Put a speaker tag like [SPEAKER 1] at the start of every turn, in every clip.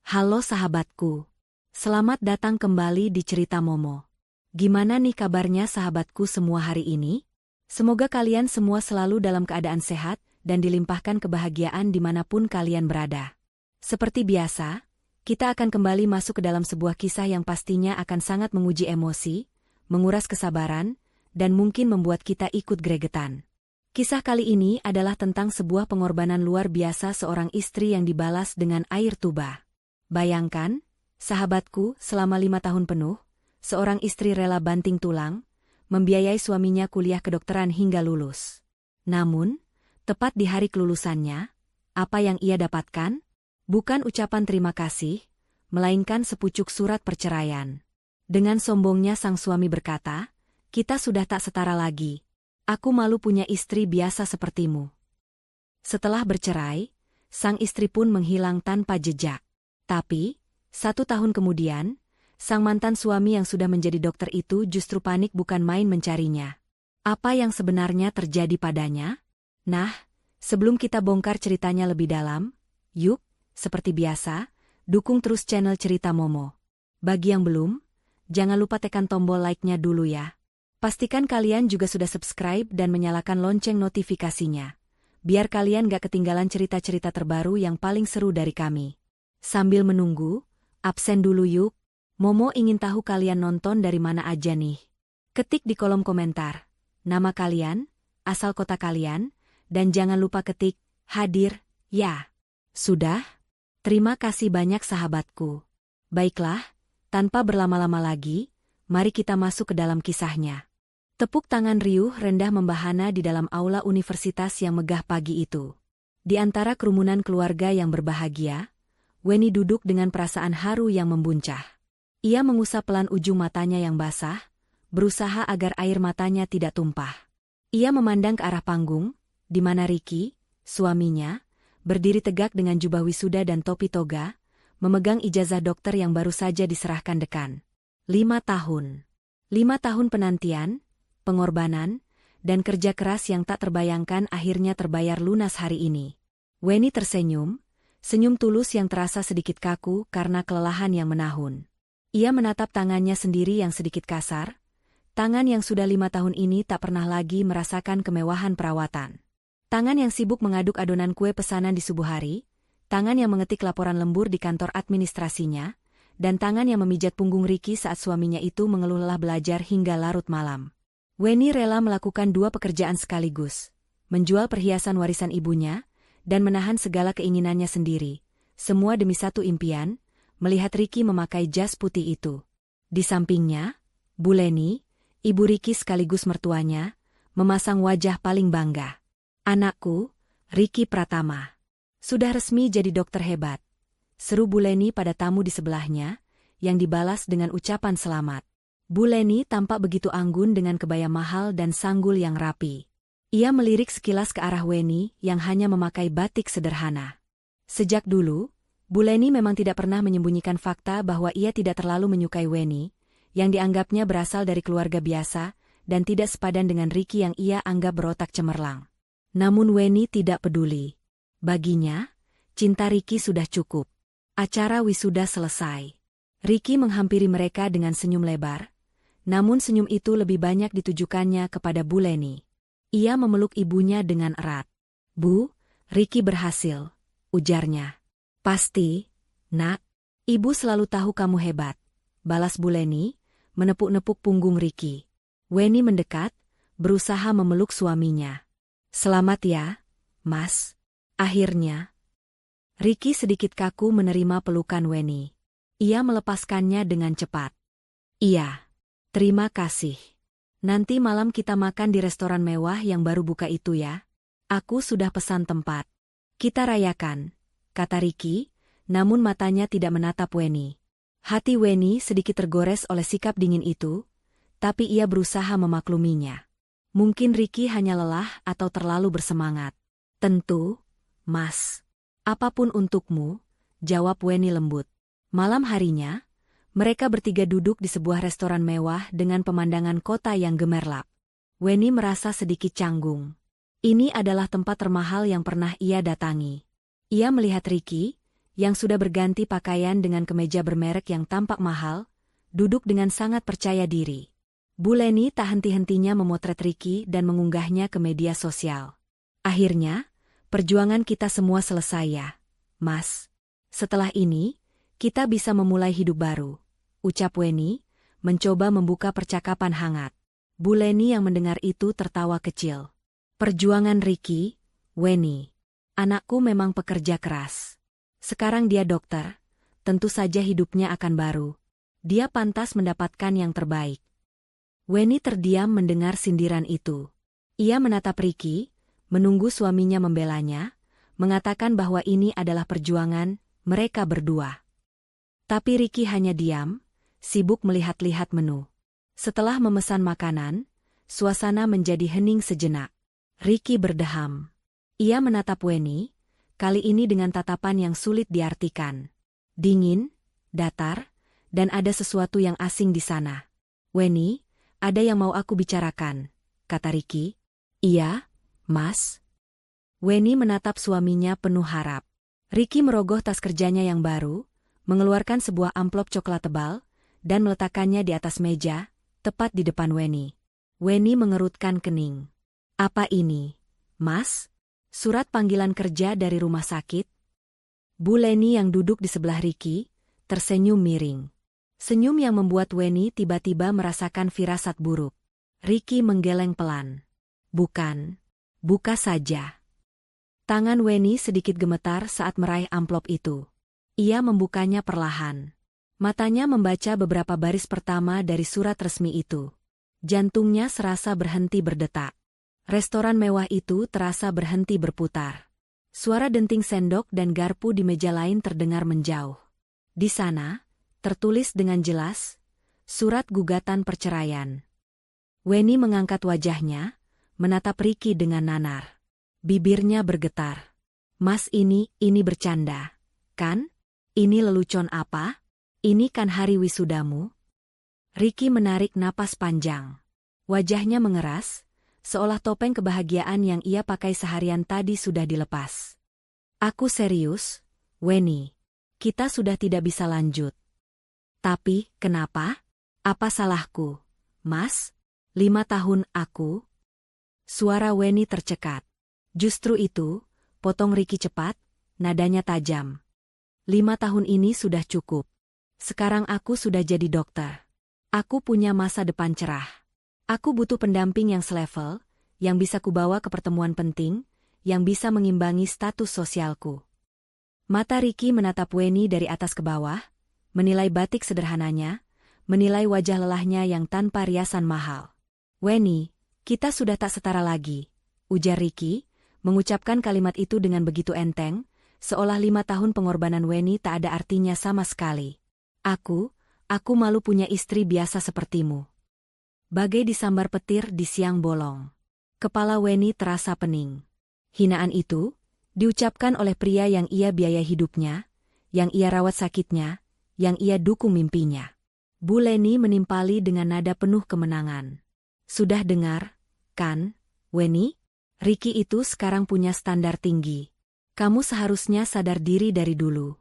[SPEAKER 1] Halo sahabatku. Selamat datang kembali di Cerita Momo. Gimana nih kabarnya sahabatku semua hari ini? Semoga kalian semua selalu dalam keadaan sehat dan dilimpahkan kebahagiaan dimanapun kalian berada. Seperti biasa, kita akan kembali masuk ke dalam sebuah kisah yang pastinya akan sangat menguji emosi, menguras kesabaran, dan mungkin membuat kita ikut gregetan. Kisah kali ini adalah tentang sebuah pengorbanan luar biasa seorang istri yang dibalas dengan air tuba. Bayangkan, sahabatku, selama 5 tahun penuh, seorang istri rela banting tulang, membiayai suaminya kuliah kedokteran hingga lulus. Namun, tepat di hari kelulusannya, apa yang ia dapatkan? Bukan ucapan terima kasih, melainkan sepucuk surat perceraian. Dengan sombongnya sang suami berkata, "Kita sudah tak setara lagi. Aku malu punya istri biasa sepertimu." Setelah bercerai, sang istri pun menghilang tanpa jejak. Tapi, 1 tahun kemudian, sang mantan suami yang sudah menjadi dokter itu justru panik bukan main mencarinya. Apa yang sebenarnya terjadi padanya? Nah, sebelum kita bongkar ceritanya lebih dalam, yuk, seperti biasa, dukung terus channel Cerita Momo. Bagi yang belum, jangan lupa tekan tombol like-nya dulu ya. Pastikan kalian juga sudah subscribe dan menyalakan lonceng notifikasinya, biar kalian gak ketinggalan cerita-cerita terbaru yang paling seru dari kami. Sambil menunggu, absen dulu yuk. Momo ingin tahu kalian nonton dari mana aja nih. Ketik di kolom komentar nama kalian, asal kota kalian, dan jangan lupa ketik hadir, ya. Sudah? Terima kasih banyak sahabatku. Baiklah, tanpa berlama-lama lagi, mari kita masuk ke dalam kisahnya. Tepuk tangan riuh rendah membahana di dalam aula universitas yang megah pagi itu. Di antara kerumunan keluarga yang berbahagia, Weni duduk dengan perasaan haru yang membuncah. Ia mengusap pelan ujung matanya yang basah, berusaha agar air matanya tidak tumpah. Ia memandang ke arah panggung, di mana Ricky, suaminya, berdiri tegak dengan jubah wisuda dan topi toga, memegang ijazah dokter yang baru saja diserahkan dekan. 5 tahun. 5 tahun penantian, pengorbanan, dan kerja keras yang tak terbayangkan akhirnya terbayar lunas hari ini. Weni tersenyum, senyum tulus yang terasa sedikit kaku karena kelelahan yang menahun. Ia menatap tangannya sendiri yang sedikit kasar, tangan yang sudah 5 tahun ini tak pernah lagi merasakan kemewahan perawatan. Tangan yang sibuk mengaduk adonan kue pesanan di subuh hari, tangan yang mengetik laporan lembur di kantor administrasinya, dan tangan yang memijat punggung Ricky saat suaminya itu mengeluh lelah belajar hingga larut malam. Weni rela melakukan 2 pekerjaan sekaligus, menjual perhiasan warisan ibunya, dan menahan segala keinginannya sendiri, semua demi satu impian, melihat Ricky memakai jas putih itu. Di sampingnya, Bu Leni, ibu Ricky sekaligus mertuanya, memasang wajah paling bangga. "Anakku, Ricky Pratama, sudah resmi jadi dokter hebat," seru Bu Leni pada tamu di sebelahnya, yang dibalas dengan ucapan selamat. Bu Leni tampak begitu anggun dengan kebaya mahal dan sanggul yang rapi. Ia melirik sekilas ke arah Weni yang hanya memakai batik sederhana. Sejak dulu, Bu Leni memang tidak pernah menyembunyikan fakta bahwa ia tidak terlalu menyukai Weni, yang dianggapnya berasal dari keluarga biasa dan tidak sepadan dengan Ricky yang ia anggap berotak cemerlang. Namun Weni tidak peduli. Baginya, cinta Ricky sudah cukup. Acara wisuda selesai. Ricky menghampiri mereka dengan senyum lebar, namun senyum itu lebih banyak ditujukannya kepada Bu Leni. Ia memeluk ibunya dengan erat. "Bu, Ricky berhasil," ujarnya. "Pasti, Nak. Ibu selalu tahu kamu hebat," balas Bu Leni, menepuk-nepuk punggung Ricky. Weni mendekat, berusaha memeluk suaminya. "Selamat ya, Mas." Akhirnya, Ricky sedikit kaku menerima pelukan Weni. Ia melepaskannya dengan cepat. "Iya, terima kasih. Nanti malam kita makan di restoran mewah yang baru buka itu ya. Aku sudah pesan tempat. Kita rayakan," kata Ricky, namun matanya tidak menatap Weni. Hati Weni sedikit tergores oleh sikap dingin itu, tapi ia berusaha memakluminya. Mungkin Ricky hanya lelah atau terlalu bersemangat. "Tentu, Mas. Apapun untukmu," jawab Weni lembut. Malam harinya, mereka bertiga duduk di sebuah restoran mewah dengan pemandangan kota yang gemerlap. Weni merasa sedikit canggung. Ini adalah tempat termahal yang pernah ia datangi. Ia melihat Ricky, yang sudah berganti pakaian dengan kemeja bermerek yang tampak mahal, duduk dengan sangat percaya diri. Bu Leni tak henti-hentinya memotret Ricky dan mengunggahnya ke media sosial. Akhirnya, perjuangan kita semua selesai ya, Mas. Setelah ini, kita bisa memulai hidup baru, ucap Weni, mencoba membuka percakapan hangat. Bu Leni yang mendengar itu tertawa kecil. Perjuangan Ricky, Weni. Anakku memang pekerja keras. Sekarang dia dokter, tentu saja hidupnya akan baru. Dia pantas mendapatkan yang terbaik. Weni terdiam mendengar sindiran itu. Ia menatap Ricky, menunggu suaminya membelanya, mengatakan bahwa ini adalah perjuangan mereka berdua. Tapi Ricky hanya diam, sibuk melihat-lihat menu. Setelah memesan makanan, suasana menjadi hening sejenak. Ricky berdeham. Ia menatap Weni, kali ini dengan tatapan yang sulit diartikan. Dingin, datar, dan ada sesuatu yang asing di sana. Weni, ada yang mau aku bicarakan, kata Ricky. Iya, Mas. Weni menatap suaminya penuh harap. Ricky merogoh tas kerjanya yang baru, mengeluarkan sebuah amplop coklat tebal, dan meletakkannya di atas meja, tepat di depan Weni. Weni mengerutkan kening. Apa ini, Mas? Surat panggilan kerja dari rumah sakit? Bu Leni yang duduk di sebelah Ricky, tersenyum miring. Senyum yang membuat Weni tiba-tiba merasakan firasat buruk. Ricky menggeleng pelan. Bukan. Buka saja. Tangan Weni sedikit gemetar saat meraih amplop itu. Ia membukanya perlahan. Matanya membaca beberapa baris pertama dari surat resmi itu. Jantungnya serasa berhenti berdetak. Restoran mewah itu terasa berhenti berputar. Suara denting sendok dan garpu di meja lain terdengar menjauh. Di sana, tertulis dengan jelas, surat gugatan perceraian. Weni mengangkat wajahnya, menatap Ricky dengan nanar. Bibirnya bergetar. Mas ini bercanda, kan? Ini lelucon apa? Ini kan hari wisudamu? Ricky menarik napas panjang. Wajahnya mengeras, seolah topeng kebahagiaan yang ia pakai seharian tadi sudah dilepas. Aku serius, Weni. Kita sudah tidak bisa lanjut. Tapi, kenapa? Apa salahku, Mas? 5 tahun aku? Suara Weni tercekat. Justru itu, potong Ricky cepat, nadanya tajam. 5 tahun ini sudah cukup. Sekarang aku sudah jadi dokter. Aku punya masa depan cerah. Aku butuh pendamping yang selevel, yang bisa kubawa ke pertemuan penting, yang bisa mengimbangi status sosialku. Mata Ricky menatap Weni dari atas ke bawah, menilai batik sederhananya, menilai wajah lelahnya yang tanpa riasan mahal. Weni, kita sudah tak setara lagi, ujar Ricky, mengucapkan kalimat itu dengan begitu enteng, seolah 5 tahun pengorbanan Weni tak ada artinya sama sekali. Aku malu punya istri biasa sepertimu. Bagai disambar petir di siang bolong. Kepala Weni terasa pening. Hinaan itu, diucapkan oleh pria yang ia biaya hidupnya, yang ia rawat sakitnya, yang ia dukung mimpinya. Bu Leni menimpali dengan nada penuh kemenangan. Sudah dengar, kan, Weni? Ricky itu sekarang punya standar tinggi. Kamu seharusnya sadar diri dari dulu.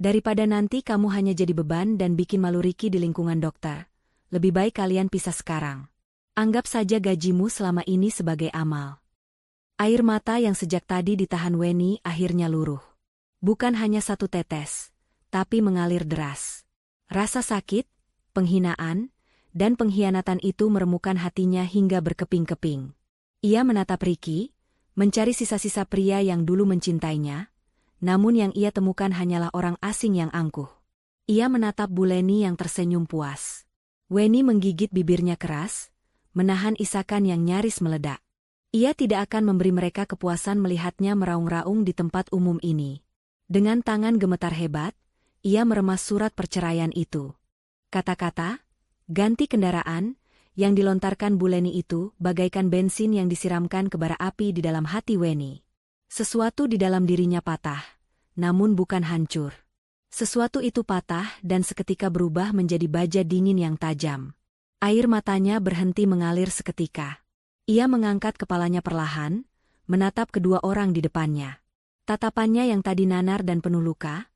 [SPEAKER 1] Daripada nanti kamu hanya jadi beban dan bikin malu Ricky di lingkungan dokter. Lebih baik kalian pisah sekarang. Anggap saja gajimu selama ini sebagai amal. Air mata yang sejak tadi ditahan Weni akhirnya luruh. Bukan hanya satu tetes, tapi mengalir deras. Rasa sakit, penghinaan, dan pengkhianatan itu meremukan hatinya hingga berkeping-keping. Ia menatap Ricky, mencari sisa-sisa pria yang dulu mencintainya, namun yang ia temukan hanyalah orang asing yang angkuh. Ia menatap Bu Leni yang tersenyum puas. Weni menggigit bibirnya keras, menahan isakan yang nyaris meledak. Ia tidak akan memberi mereka kepuasan melihatnya meraung-raung di tempat umum ini. Dengan tangan gemetar hebat, ia meremas surat perceraian itu. Kata-kata, ganti kendaraan, yang dilontarkan Bu Leni itu bagaikan bensin yang disiramkan ke bara api di dalam hati Weni. Sesuatu di dalam dirinya patah, namun bukan hancur. Sesuatu itu patah dan seketika berubah menjadi baja dingin yang tajam. Air matanya berhenti mengalir seketika. Ia mengangkat kepalanya perlahan, menatap kedua orang di depannya. Tatapannya yang tadi nanar dan penuh luka,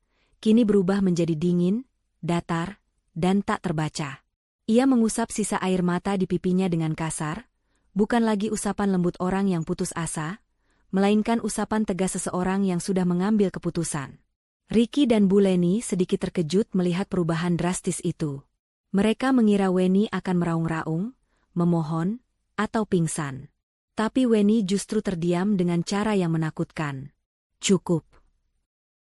[SPEAKER 1] kini berubah menjadi dingin, datar, dan tak terbaca. Ia mengusap sisa air mata di pipinya dengan kasar, bukan lagi usapan lembut orang yang putus asa, melainkan usapan tegas seseorang yang sudah mengambil keputusan. Ricky dan Bu Leni sedikit terkejut melihat perubahan drastis itu. Mereka mengira Weni akan meraung-raung, memohon, atau pingsan. Tapi Weni justru terdiam dengan cara yang menakutkan. Cukup.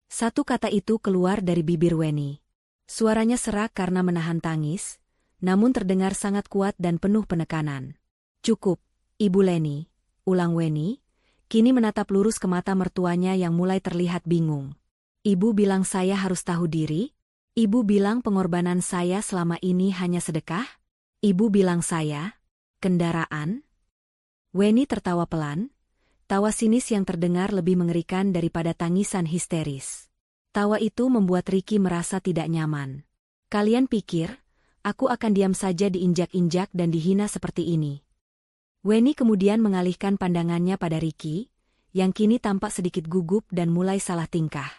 [SPEAKER 1] Satu kata itu keluar dari bibir Weni. Suaranya serak karena menahan tangis, namun terdengar sangat kuat dan penuh penekanan. Cukup, Ibu Leni, ulang Weni, kini menatap lurus ke mata mertuanya yang mulai terlihat bingung. Ibu bilang saya harus tahu diri? Ibu bilang pengorbanan saya selama ini hanya sedekah? Ibu bilang saya, kendaraan? Weni tertawa pelan, tawa sinis yang terdengar lebih mengerikan daripada tangisan histeris. Tawa itu membuat Ricky merasa tidak nyaman. Kalian pikir, aku akan diam saja diinjak-injak dan dihina seperti ini? Weni kemudian mengalihkan pandangannya pada Ricky, yang kini tampak sedikit gugup dan mulai salah tingkah.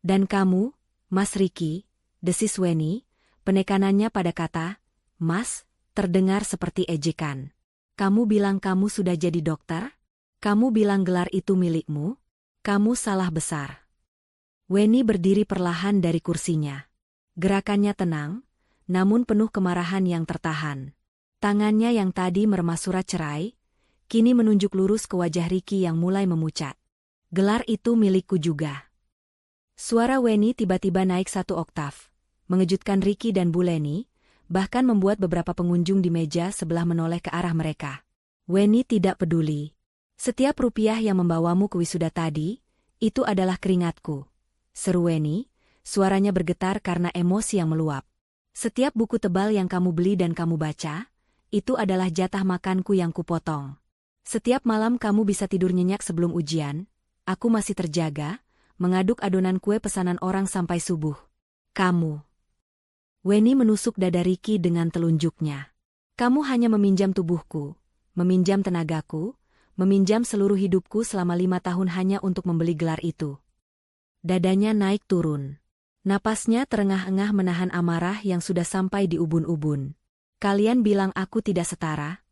[SPEAKER 1] Dan kamu, Mas Ricky, desis Weni, penekanannya pada kata, Mas, terdengar seperti ejekan. Kamu bilang kamu sudah jadi dokter? Kamu bilang gelar itu milikmu? Kamu salah besar. Weni berdiri perlahan dari kursinya. Gerakannya tenang, namun penuh kemarahan yang tertahan. Tangannya yang tadi meremas surat cerai, kini menunjuk lurus ke wajah Ricky yang mulai memucat. Gelar itu milikku juga. Suara Weni tiba-tiba naik 1 oktav, mengejutkan Ricky dan Bu Leni, bahkan membuat beberapa pengunjung di meja sebelah menoleh ke arah mereka. Weni tidak peduli. Setiap rupiah yang membawamu ke wisuda tadi, itu adalah keringatku. Seru Weni, suaranya bergetar karena emosi yang meluap. Setiap buku tebal yang kamu beli dan kamu baca, itu adalah jatah makanku yang kupotong. Setiap malam kamu bisa tidur nyenyak sebelum ujian, aku masih terjaga, mengaduk adonan kue pesanan orang sampai subuh. Kamu. Weni menusuk dada Ricky dengan telunjuknya. Kamu hanya meminjam tubuhku, meminjam tenagaku, meminjam seluruh hidupku selama 5 tahun hanya untuk membeli gelar itu. Dadanya naik turun. Napasnya terengah-engah menahan amarah yang sudah sampai di ubun-ubun. Kalian bilang aku tidak setara?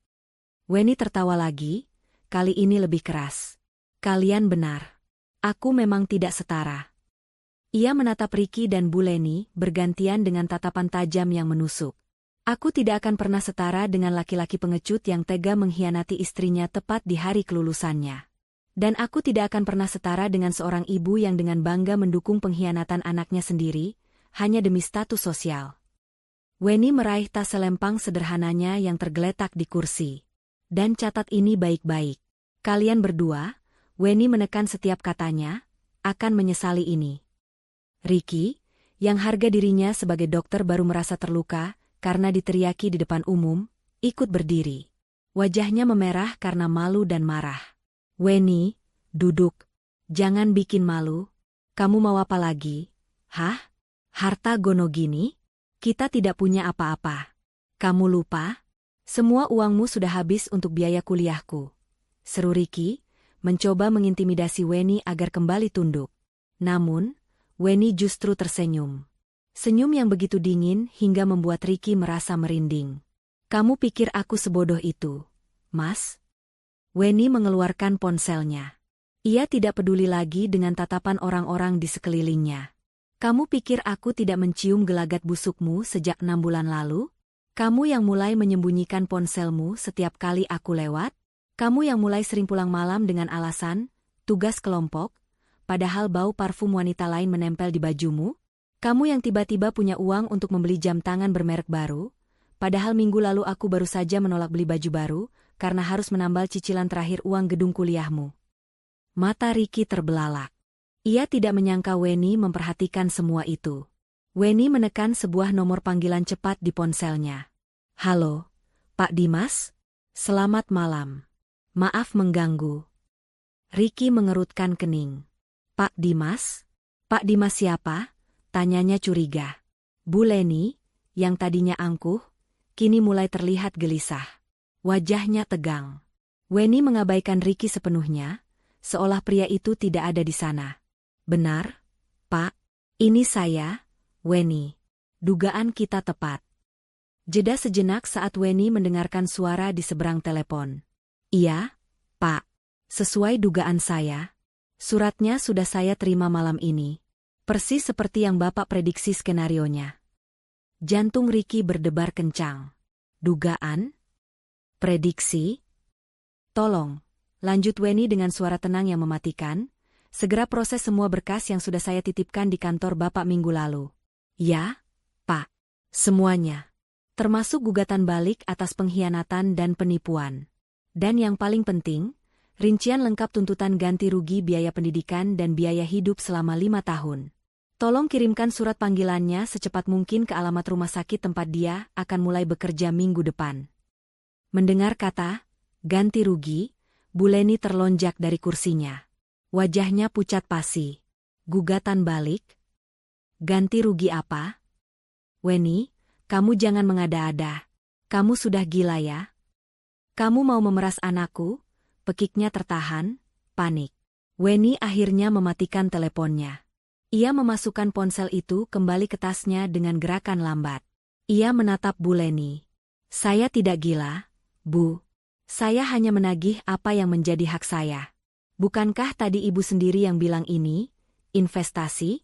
[SPEAKER 1] Weni tertawa lagi, kali ini lebih keras. Kalian benar. Aku memang tidak setara. Ia menatap Ricky dan Bu Leni bergantian dengan tatapan tajam yang menusuk. Aku tidak akan pernah setara dengan laki-laki pengecut yang tega mengkhianati istrinya tepat di hari kelulusannya. Dan aku tidak akan pernah setara dengan seorang ibu yang dengan bangga mendukung pengkhianatan anaknya sendiri, hanya demi status sosial. Weni meraih tas selempang sederhananya yang tergeletak di kursi. Dan catat ini baik-baik. Kalian berdua, Weni menekan setiap katanya, akan menyesali ini. Ricky, yang harga dirinya sebagai dokter baru merasa terluka karena diteriaki di depan umum, ikut berdiri. Wajahnya memerah karena malu dan marah. Weni, duduk. Jangan bikin malu. Kamu mau apa lagi? Hah? Harta gono gini? Kita tidak punya apa-apa. Kamu lupa? Semua uangmu sudah habis untuk biaya kuliahku. Seru Ricky, mencoba mengintimidasi Weni agar kembali tunduk. Namun, Weni justru tersenyum. Senyum yang begitu dingin hingga membuat Ricky merasa merinding. Kamu pikir aku sebodoh itu, Mas? Weni mengeluarkan ponselnya. Ia tidak peduli lagi dengan tatapan orang-orang di sekelilingnya. Kamu pikir aku tidak mencium gelagat busukmu sejak 6 bulan lalu? Kamu yang mulai menyembunyikan ponselmu setiap kali aku lewat? Kamu yang mulai sering pulang malam dengan alasan, tugas kelompok, padahal bau parfum wanita lain menempel di bajumu? Kamu yang tiba-tiba punya uang untuk membeli jam tangan bermerek baru, padahal minggu lalu aku baru saja menolak beli baju baru, karena harus menambal cicilan terakhir uang gedung kuliahmu. Mata Ricky terbelalak. Ia tidak menyangka Weni memperhatikan semua itu. Weni menekan sebuah nomor panggilan cepat di ponselnya. Halo, Pak Dimas? Selamat malam. Maaf mengganggu. Ricky mengerutkan kening. Pak Dimas? Pak Dimas siapa? Tanyanya curiga. Bu Leni, yang tadinya angkuh, kini mulai terlihat gelisah. Wajahnya tegang. Weni mengabaikan Ricky sepenuhnya, seolah pria itu tidak ada di sana. Benar, Pak? Ini saya, Weni. Dugaan kita tepat. Jeda sejenak saat Weni mendengarkan suara di seberang telepon. Iya, Pak. Sesuai dugaan saya. Suratnya sudah saya terima malam ini. Persis seperti yang Bapak prediksi skenarionya. Jantung Ricky berdebar kencang. Dugaan? Prediksi? Tolong, lanjut Weni dengan suara tenang yang mematikan. Segera proses semua berkas yang sudah saya titipkan di kantor Bapak minggu lalu. Ya, Pak. Semuanya. Termasuk gugatan balik atas pengkhianatan dan penipuan. Dan yang paling penting, rincian lengkap tuntutan ganti rugi biaya pendidikan dan biaya hidup selama 5 tahun. Tolong kirimkan surat panggilannya secepat mungkin ke alamat rumah sakit tempat dia akan mulai bekerja minggu depan. Mendengar kata ganti rugi, Bu Leni terlonjak dari kursinya. Wajahnya pucat pasi. Gugatan balik? Ganti rugi apa? Weni, kamu jangan mengada-ada. Kamu sudah gila ya? Kamu mau memeras anakku? Pekiknya tertahan, panik. Weni akhirnya mematikan teleponnya. Ia memasukkan ponsel itu kembali ke tasnya dengan gerakan lambat. Ia menatap Bu Leni. Saya tidak gila, Bu. Saya hanya menagih apa yang menjadi hak saya. Bukankah tadi Ibu sendiri yang bilang ini, investasi?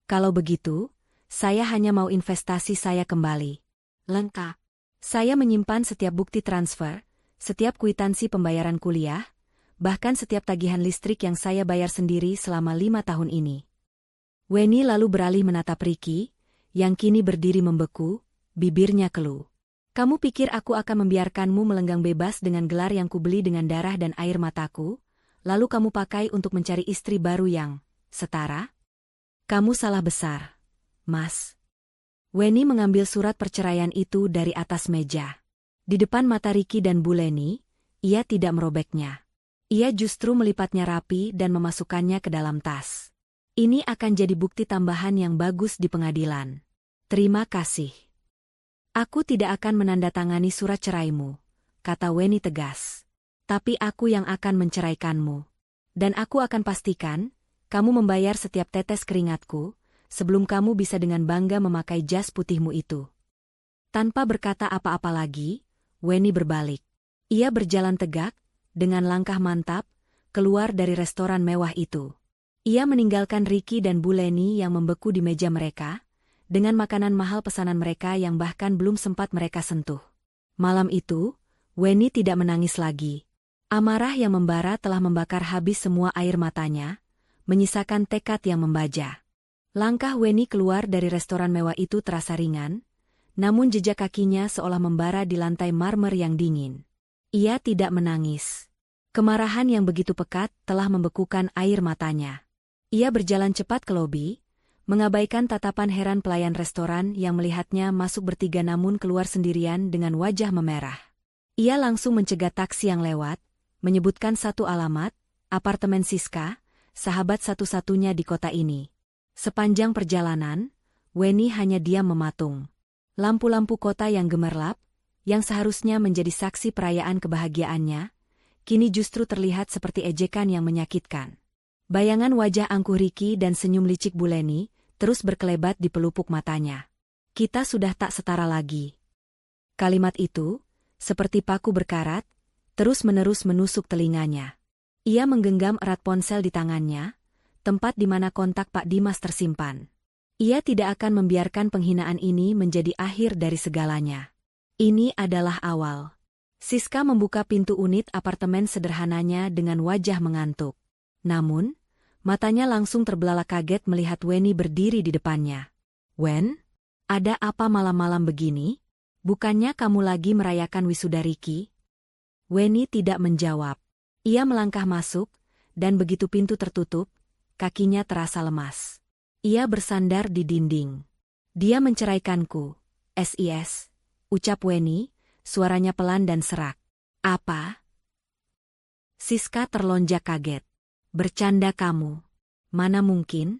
[SPEAKER 1] Kalau begitu, saya hanya mau investasi saya kembali. Lengkap. Saya menyimpan setiap bukti transfer, setiap kwitansi pembayaran kuliah, bahkan setiap tagihan listrik yang saya bayar sendiri selama 5 tahun ini. Weni lalu beralih menatap Ricky, yang kini berdiri membeku, bibirnya keluh. Kamu pikir aku akan membiarkanmu melenggang bebas dengan gelar yang kubeli dengan darah dan air mataku, lalu kamu pakai untuk mencari istri baru yang setara? Kamu salah besar, Mas. Weni mengambil surat perceraian itu dari atas meja. Di depan mata Ricky dan Bu Leni, ia tidak merobeknya. Ia justru melipatnya rapi dan memasukkannya ke dalam tas. Ini akan jadi bukti tambahan yang bagus di pengadilan. Terima kasih. Aku tidak akan menandatangani surat ceraimu, kata Weni tegas. Tapi aku yang akan menceraikanmu. Dan aku akan pastikan, kamu membayar setiap tetes keringatku, sebelum kamu bisa dengan bangga memakai jas putihmu itu. Tanpa berkata apa-apa lagi, Weni berbalik. Ia berjalan tegak, dengan langkah mantap, keluar dari restoran mewah itu. Ia meninggalkan Ricky dan Bu Leni yang membeku di meja mereka, dengan makanan mahal pesanan mereka yang bahkan belum sempat mereka sentuh. Malam itu, Weni tidak menangis lagi. Amarah yang membara telah membakar habis semua air matanya, menyisakan tekad yang membaja. Langkah Weni keluar dari restoran mewah itu terasa ringan, namun jejak kakinya seolah membara di lantai marmer yang dingin. Ia tidak menangis. Kemarahan yang begitu pekat telah membekukan air matanya. Ia berjalan cepat ke lobi, mengabaikan tatapan heran pelayan restoran yang melihatnya masuk bertiga namun keluar sendirian dengan wajah memerah. Ia langsung mencegat taksi yang lewat, menyebutkan satu alamat, apartemen Siska, sahabat satu-satunya di kota ini. Sepanjang perjalanan, Weni hanya diam mematung. Lampu-lampu kota yang gemerlap, yang seharusnya menjadi saksi perayaan kebahagiaannya, kini justru terlihat seperti ejekan yang menyakitkan. Bayangan wajah angkuh Ricky dan senyum licik Bu Leni terus berkelebat di pelupuk matanya. Kita sudah tak setara lagi. Kalimat itu, seperti paku berkarat, terus-menerus menusuk telinganya. Ia menggenggam erat ponsel di tangannya, tempat di mana kontak Pak Dimas tersimpan. Ia tidak akan membiarkan penghinaan ini menjadi akhir dari segalanya. Ini adalah awal. Siska membuka pintu unit apartemen sederhananya dengan wajah mengantuk. Namun, matanya langsung terbelalak kaget melihat Weni berdiri di depannya. Wen? Ada apa malam-malam begini? Bukannya kamu lagi merayakan wisuda Ricky? Weni tidak menjawab. Ia melangkah masuk, dan begitu pintu tertutup, kakinya terasa lemas. Ia bersandar di dinding. Dia menceraikanku, SIS, ucap Weni, suaranya pelan dan serak. Apa? Siska terlonjak kaget. Bercanda kamu. Mana mungkin?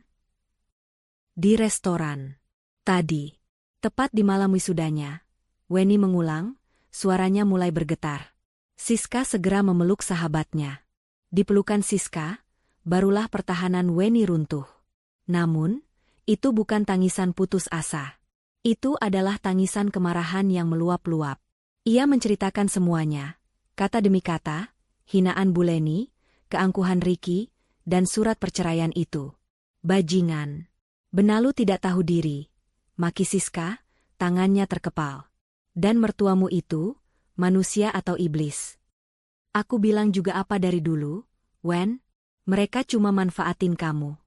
[SPEAKER 1] Di restoran. Tadi. Tepat di malam wisudanya. Weni mengulang, suaranya mulai bergetar. Siska segera memeluk sahabatnya. Di pelukan Siska, barulah pertahanan Weni runtuh. Namun, Itu bukan tangisan putus asa. Itu adalah tangisan kemarahan yang meluap-luap. Ia menceritakan semuanya, kata demi kata, hinaan Bu Leni, keangkuhan Ricky, dan surat perceraian itu. Bajingan. Benalu tidak tahu diri. Maki Siska, tangannya terkepal. Dan mertuamu itu, manusia atau iblis. Aku bilang juga apa dari dulu, Wen? Mereka cuma manfaatin kamu.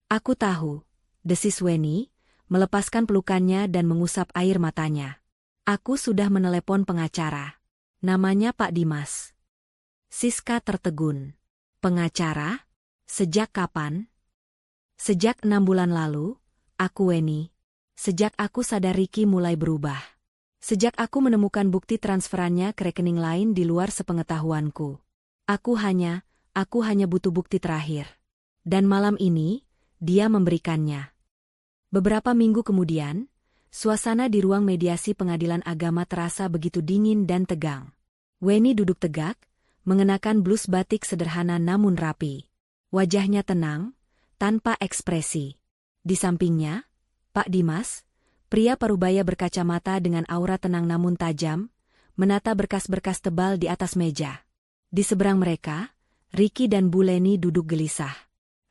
[SPEAKER 1] Aku tahu, desis Weni, melepaskan pelukannya dan mengusap air matanya. Aku sudah menelepon pengacara. Namanya Pak Dimas. Siska tertegun. Pengacara? Sejak kapan? Sejak 6 bulan lalu, aku Weni. Sejak aku sadar Ricky mulai berubah. Sejak aku menemukan bukti transferannya ke rekening lain di luar sepengetahuanku. Aku hanya butuh bukti terakhir. Dan malam ini, dia memberikannya. Beberapa minggu kemudian, suasana di ruang mediasi pengadilan agama terasa begitu dingin dan tegang. Weni duduk tegak, mengenakan blus batik sederhana namun rapi. Wajahnya tenang, tanpa ekspresi. Di sampingnya, Pak Dimas, pria parubaya berkacamata dengan aura tenang namun tajam, menata berkas-berkas tebal di atas meja. Di seberang mereka, Ricky dan Bu Leni duduk gelisah.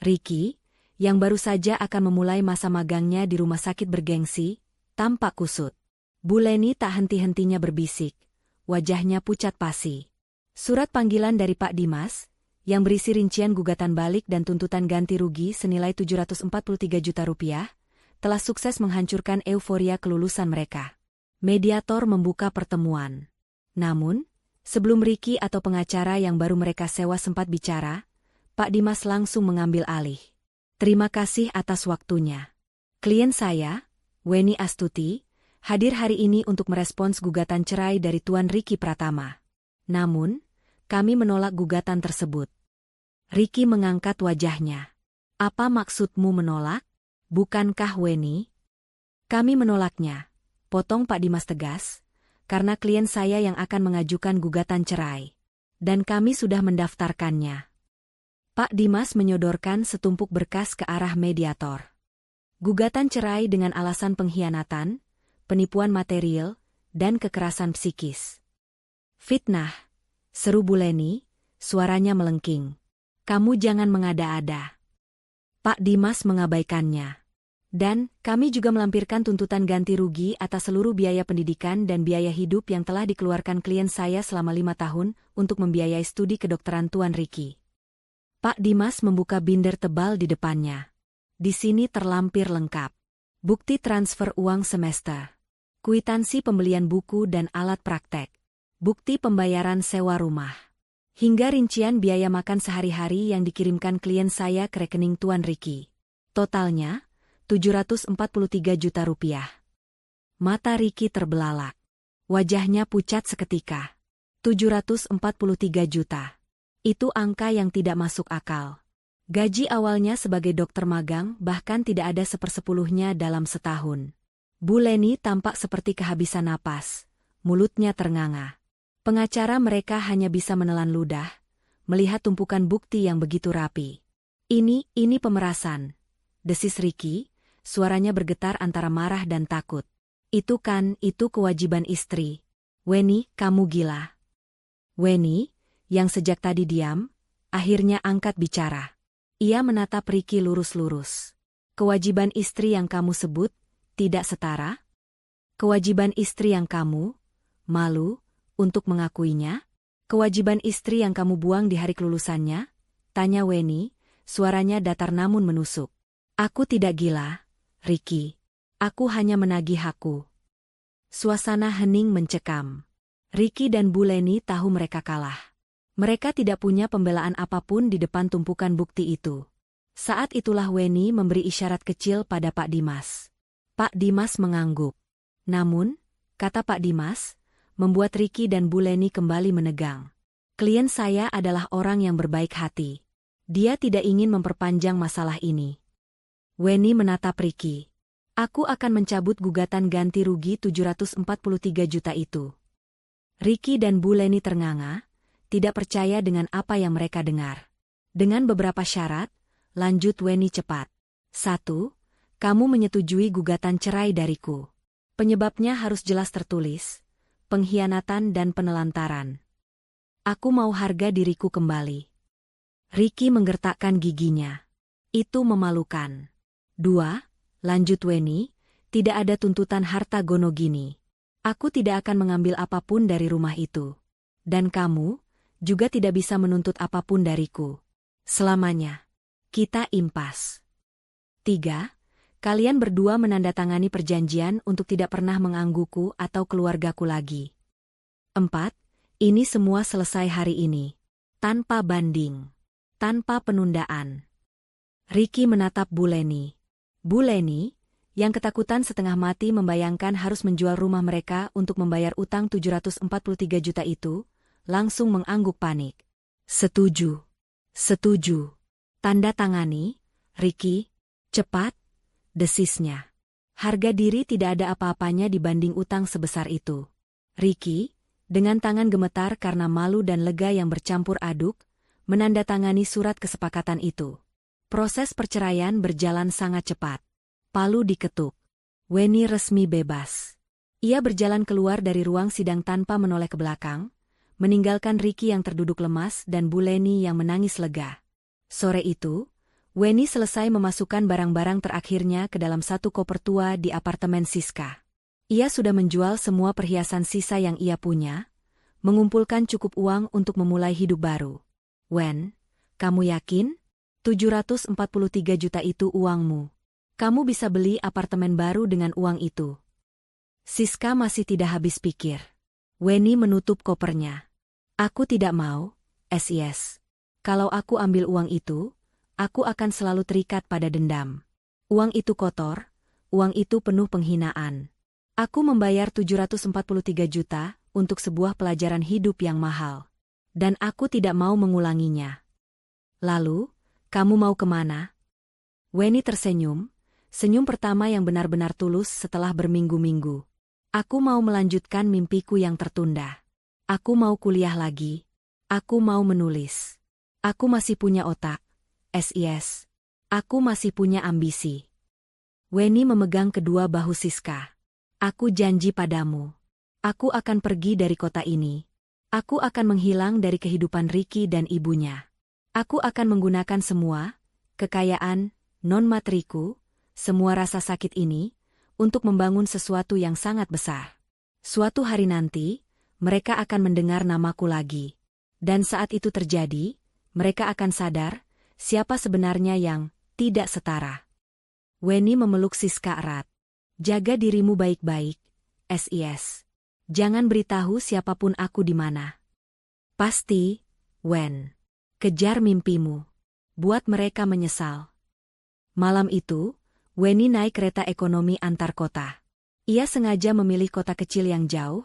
[SPEAKER 1] Ricky, yang baru saja akan memulai masa magangnya di rumah sakit bergengsi, tampak kusut. Bu Leni tak henti-hentinya berbisik, wajahnya pucat pasi. Surat panggilan dari Pak Dimas, yang berisi rincian gugatan balik dan tuntutan ganti rugi senilai 743 juta rupiah, telah sukses menghancurkan euforia kelulusan mereka. Mediator membuka pertemuan. Namun, sebelum Ricky atau pengacara yang baru mereka sewa sempat bicara, Pak Dimas langsung mengambil alih. Terima kasih atas waktunya. Klien saya, Weni Astuti, hadir hari ini untuk merespons gugatan cerai dari Tuan Ricky Pratama. Namun, kami menolak gugatan tersebut. Ricky mengangkat wajahnya. Apa maksudmu menolak? Bukankah Weni? Kami menolaknya, potong Pak Dimas tegas, karena klien saya yang akan mengajukan gugatan cerai. Dan kami sudah mendaftarkannya. Pak Dimas menyodorkan setumpuk berkas ke arah mediator. Gugatan cerai dengan alasan pengkhianatan, penipuan material, dan kekerasan psikis. Fitnah, seru Bu Leni, suaranya melengking. Kamu jangan mengada-ada. Pak Dimas mengabaikannya. Dan, kami juga melampirkan tuntutan ganti rugi atas seluruh biaya pendidikan dan biaya hidup yang telah dikeluarkan klien saya selama 5 tahun untuk membiayai studi kedokteran Tuan Ricky. Pak Dimas membuka binder tebal di depannya. Di sini terlampir lengkap. Bukti transfer uang semester. Kwitansi pembelian buku dan alat praktek. Bukti pembayaran sewa rumah. Hingga rincian biaya makan sehari-hari yang dikirimkan klien saya ke rekening Tuan Ricky. Totalnya, 743 juta rupiah. Mata Ricky terbelalak. Wajahnya pucat seketika. 743 juta. Itu angka yang tidak masuk akal. Gaji awalnya sebagai dokter magang bahkan tidak ada 1/10-nya dalam setahun. Bu Leni tampak seperti kehabisan napas. Mulutnya ternganga. Pengacara mereka hanya bisa menelan ludah, melihat tumpukan bukti yang begitu rapi. Ini pemerasan. Desis Ricky, suaranya bergetar antara marah dan takut. Itu kewajiban istri. Weni, kamu gila. Weni, yang sejak tadi diam, akhirnya angkat bicara. Ia menatap Ricky lurus-lurus. Kewajiban istri yang kamu sebut, tidak setara? Kewajiban istri yang kamu, malu, untuk mengakuinya? Kewajiban istri yang kamu buang di hari kelulusannya? Tanya Weni, suaranya datar namun menusuk. Aku tidak gila, Ricky. Aku hanya menagih hakku. Suasana hening mencekam. Ricky dan Bu Leni tahu mereka kalah. Mereka tidak punya pembelaan apapun di depan tumpukan bukti itu. Saat itulah Weni memberi isyarat kecil pada Pak Dimas. Pak Dimas mengangguk. Namun, kata Pak Dimas, membuat Ricky dan Bu Leni kembali menegang. Klien saya adalah orang yang berbaik hati. Dia tidak ingin memperpanjang masalah ini. Weni menatap Ricky. Aku akan mencabut gugatan ganti rugi 743 juta itu. Ricky dan Bu Leni ternganga, tidak percaya dengan apa yang mereka dengar. Dengan beberapa syarat, lanjut Weni cepat. 1. Kamu menyetujui gugatan cerai dariku. Penyebabnya harus jelas tertulis, pengkhianatan dan penelantaran. Aku mau harga diriku kembali. Ricky menggertakkan giginya. Itu memalukan. 2. Lanjut Weni, tidak ada tuntutan harta gono gini. Aku tidak akan mengambil apapun dari rumah itu. Dan kamu juga tidak bisa menuntut apapun dariku. Selamanya. Kita impas. 3. Kalian berdua menandatangani perjanjian untuk tidak pernah menggangguku atau keluargaku lagi. 4. Ini semua selesai hari ini. Tanpa banding. Tanpa penundaan. Ricky menatap Bu Leni. Bu Leni, yang ketakutan setengah mati membayangkan harus menjual rumah mereka untuk membayar utang 743 juta itu, langsung mengangguk panik. Setuju. Setuju. Tanda tangani, Ricky. Cepat. Desisnya. Harga diri tidak ada apa-apanya dibanding utang sebesar itu. Ricky, dengan tangan gemetar karena malu dan lega yang bercampur aduk, menandatangani surat kesepakatan itu. Proses perceraian berjalan sangat cepat. Palu diketuk. Weni resmi bebas. Ia berjalan keluar dari ruang sidang tanpa menoleh ke belakang, meninggalkan Ricky yang terduduk lemas dan Bu Leni yang menangis lega. Sore itu, Weni selesai memasukkan barang-barang terakhirnya ke dalam satu koper tua di apartemen Siska. Ia sudah menjual semua perhiasan sisa yang ia punya, mengumpulkan cukup uang untuk memulai hidup baru. Wen, kamu yakin? 743 juta itu uangmu. Kamu bisa beli apartemen baru dengan uang itu. Siska masih tidak habis pikir. Weni menutup kopernya. Aku tidak mau, SIS. Kalau aku ambil uang itu, aku akan selalu terikat pada dendam. Uang itu kotor, uang itu penuh penghinaan. Aku membayar 743 juta untuk sebuah pelajaran hidup yang mahal. Dan aku tidak mau mengulanginya. Lalu, kamu mau kemana? Weni tersenyum, senyum pertama yang benar-benar tulus setelah berminggu-minggu. Aku mau melanjutkan mimpiku yang tertunda. Aku mau kuliah lagi. Aku mau menulis. Aku masih punya otak. SIS. Aku masih punya ambisi. Weni memegang kedua bahu Siska. Aku janji padamu. Aku akan pergi dari kota ini. Aku akan menghilang dari kehidupan Ricky dan ibunya. Aku akan menggunakan semua, kekayaan, non-materiku, semua rasa sakit ini, untuk membangun sesuatu yang sangat besar. Suatu hari nanti, mereka akan mendengar namaku lagi. Dan saat itu terjadi, mereka akan sadar, siapa sebenarnya yang tidak setara. Weni memeluk Siska erat. Jaga dirimu baik-baik, SIS. Jangan beritahu siapapun aku di mana. Pasti, Wen. Kejar mimpimu. Buat mereka menyesal. Malam itu, Weni naik kereta ekonomi antar kota. Ia sengaja memilih kota kecil yang jauh,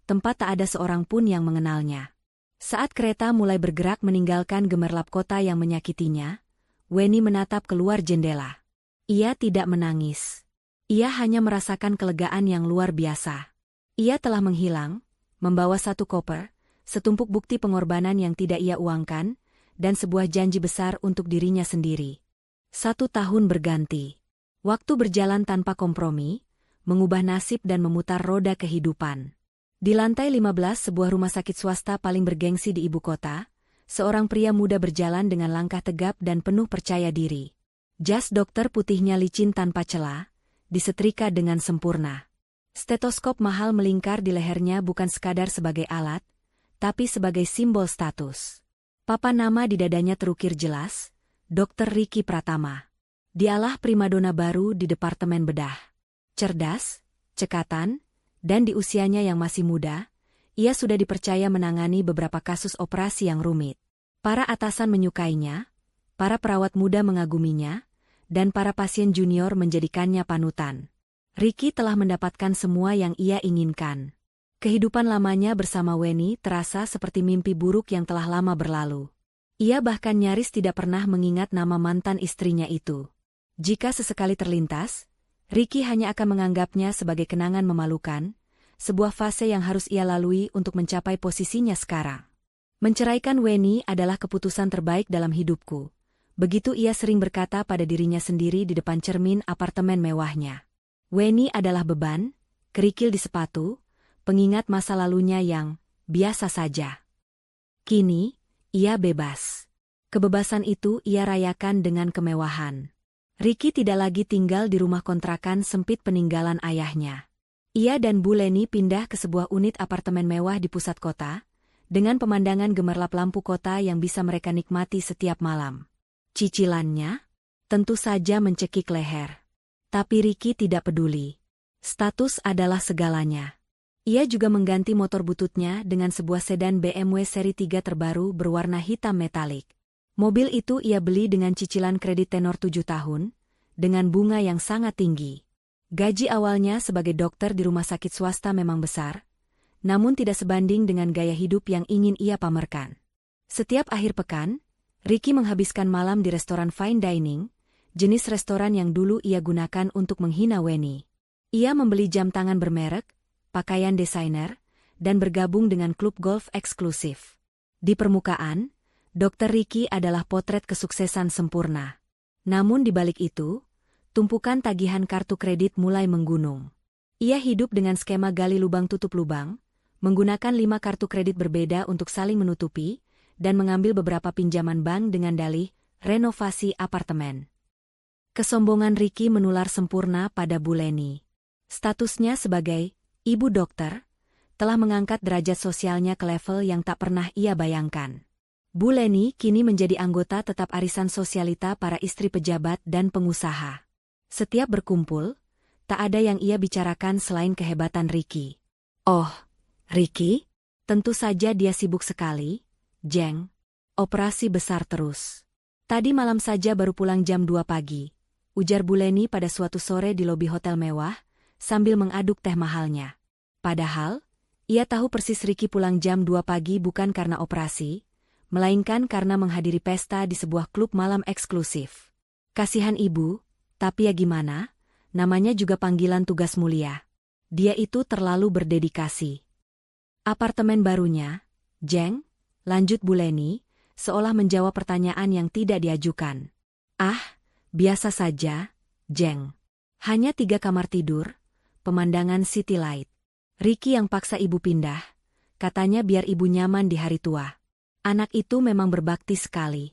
[SPEAKER 1] tempat tak ada seorang pun yang mengenalnya. Saat kereta mulai bergerak meninggalkan gemerlap kota yang menyakitinya, Weni menatap keluar jendela. Ia tidak menangis. Ia hanya merasakan kelegaan yang luar biasa. Ia telah menghilang, membawa satu koper, setumpuk bukti pengorbanan yang tidak ia uangkan, dan sebuah janji besar untuk dirinya sendiri. 1 tahun berganti. Waktu berjalan tanpa kompromi, mengubah nasib dan memutar roda kehidupan. Di lantai 15 sebuah rumah sakit swasta paling bergengsi di ibu kota, seorang pria muda berjalan dengan langkah tegap dan penuh percaya diri. Jas dokter putihnya licin tanpa celah, disetrika dengan sempurna. Stetoskop mahal melingkar di lehernya bukan sekadar sebagai alat, tapi sebagai simbol status. Papan nama di dadanya terukir jelas, Dr. Ricky Pratama. Dialah primadona baru di departemen bedah. Cerdas, cekatan, dan di usianya yang masih muda, ia sudah dipercaya menangani beberapa kasus operasi yang rumit. Para atasan menyukainya, para perawat muda mengaguminya, dan para pasien junior menjadikannya panutan. Ricky telah mendapatkan semua yang ia inginkan. Kehidupan lamanya bersama Weni terasa seperti mimpi buruk yang telah lama berlalu. Ia bahkan nyaris tidak pernah mengingat nama mantan istrinya itu. Jika sesekali terlintas, Ricky hanya akan menganggapnya sebagai kenangan memalukan, sebuah fase yang harus ia lalui untuk mencapai posisinya sekarang. Menceraikan Weni adalah keputusan terbaik dalam hidupku, Begitu ia sering berkata pada dirinya sendiri di depan cermin apartemen mewahnya. Weni adalah beban, kerikil di sepatu, pengingat masa lalunya yang biasa saja. Kini, ia bebas. Kebebasan itu ia rayakan dengan kemewahan. Ricky tidak lagi tinggal di rumah kontrakan sempit peninggalan ayahnya. Ia dan Bu Leni pindah ke sebuah unit apartemen mewah di pusat kota, dengan pemandangan gemerlap lampu kota yang bisa mereka nikmati setiap malam. Cicilannya? Tentu saja mencekik leher. Tapi Ricky tidak peduli. Status adalah segalanya. Ia juga mengganti motor bututnya dengan sebuah sedan BMW seri 3 terbaru berwarna hitam metalik. Mobil itu ia beli dengan cicilan kredit tenor 7 tahun, dengan bunga yang sangat tinggi. Gaji awalnya sebagai dokter di rumah sakit swasta memang besar, namun tidak sebanding dengan gaya hidup yang ingin ia pamerkan. Setiap akhir pekan, Ricky menghabiskan malam di restoran fine dining, jenis restoran yang dulu ia gunakan untuk menghina Weni. Ia membeli jam tangan bermerek, pakaian desainer, dan bergabung dengan klub golf eksklusif. Di permukaan, Dr. Ricky adalah potret kesuksesan sempurna. Namun di balik itu, tumpukan tagihan kartu kredit mulai menggunung. Ia hidup dengan skema gali lubang tutup lubang, menggunakan 5 kartu kredit berbeda untuk saling menutupi, dan mengambil beberapa pinjaman bank dengan dalih renovasi apartemen. Kesombongan Ricky menular sempurna pada Bu Leni. Statusnya sebagai ibu dokter telah mengangkat derajat sosialnya ke level yang tak pernah ia bayangkan. Bu Leni kini menjadi anggota tetap arisan sosialita para istri pejabat dan pengusaha. Setiap berkumpul, tak ada yang ia bicarakan selain kehebatan Ricky. Oh, Ricky? Tentu saja dia sibuk sekali, Jeng. Operasi besar terus. Tadi malam saja baru pulang jam 2 pagi, ujar Bu Leni pada suatu sore di lobi hotel mewah, sambil mengaduk teh mahalnya. Padahal, ia tahu persis Ricky pulang jam 2 pagi bukan karena operasi, melainkan karena menghadiri pesta di sebuah klub malam eksklusif. Kasihan ibu, tapi ya gimana, namanya juga panggilan tugas mulia. Dia itu terlalu berdedikasi. Apartemen barunya, Jeng, lanjut Bu Leni, seolah menjawab pertanyaan yang tidak diajukan. Ah, biasa saja, Jeng. Hanya 3 kamar tidur, pemandangan city light. Ricky yang paksa ibu pindah, katanya biar ibu nyaman di hari tua. Anak itu memang berbakti sekali.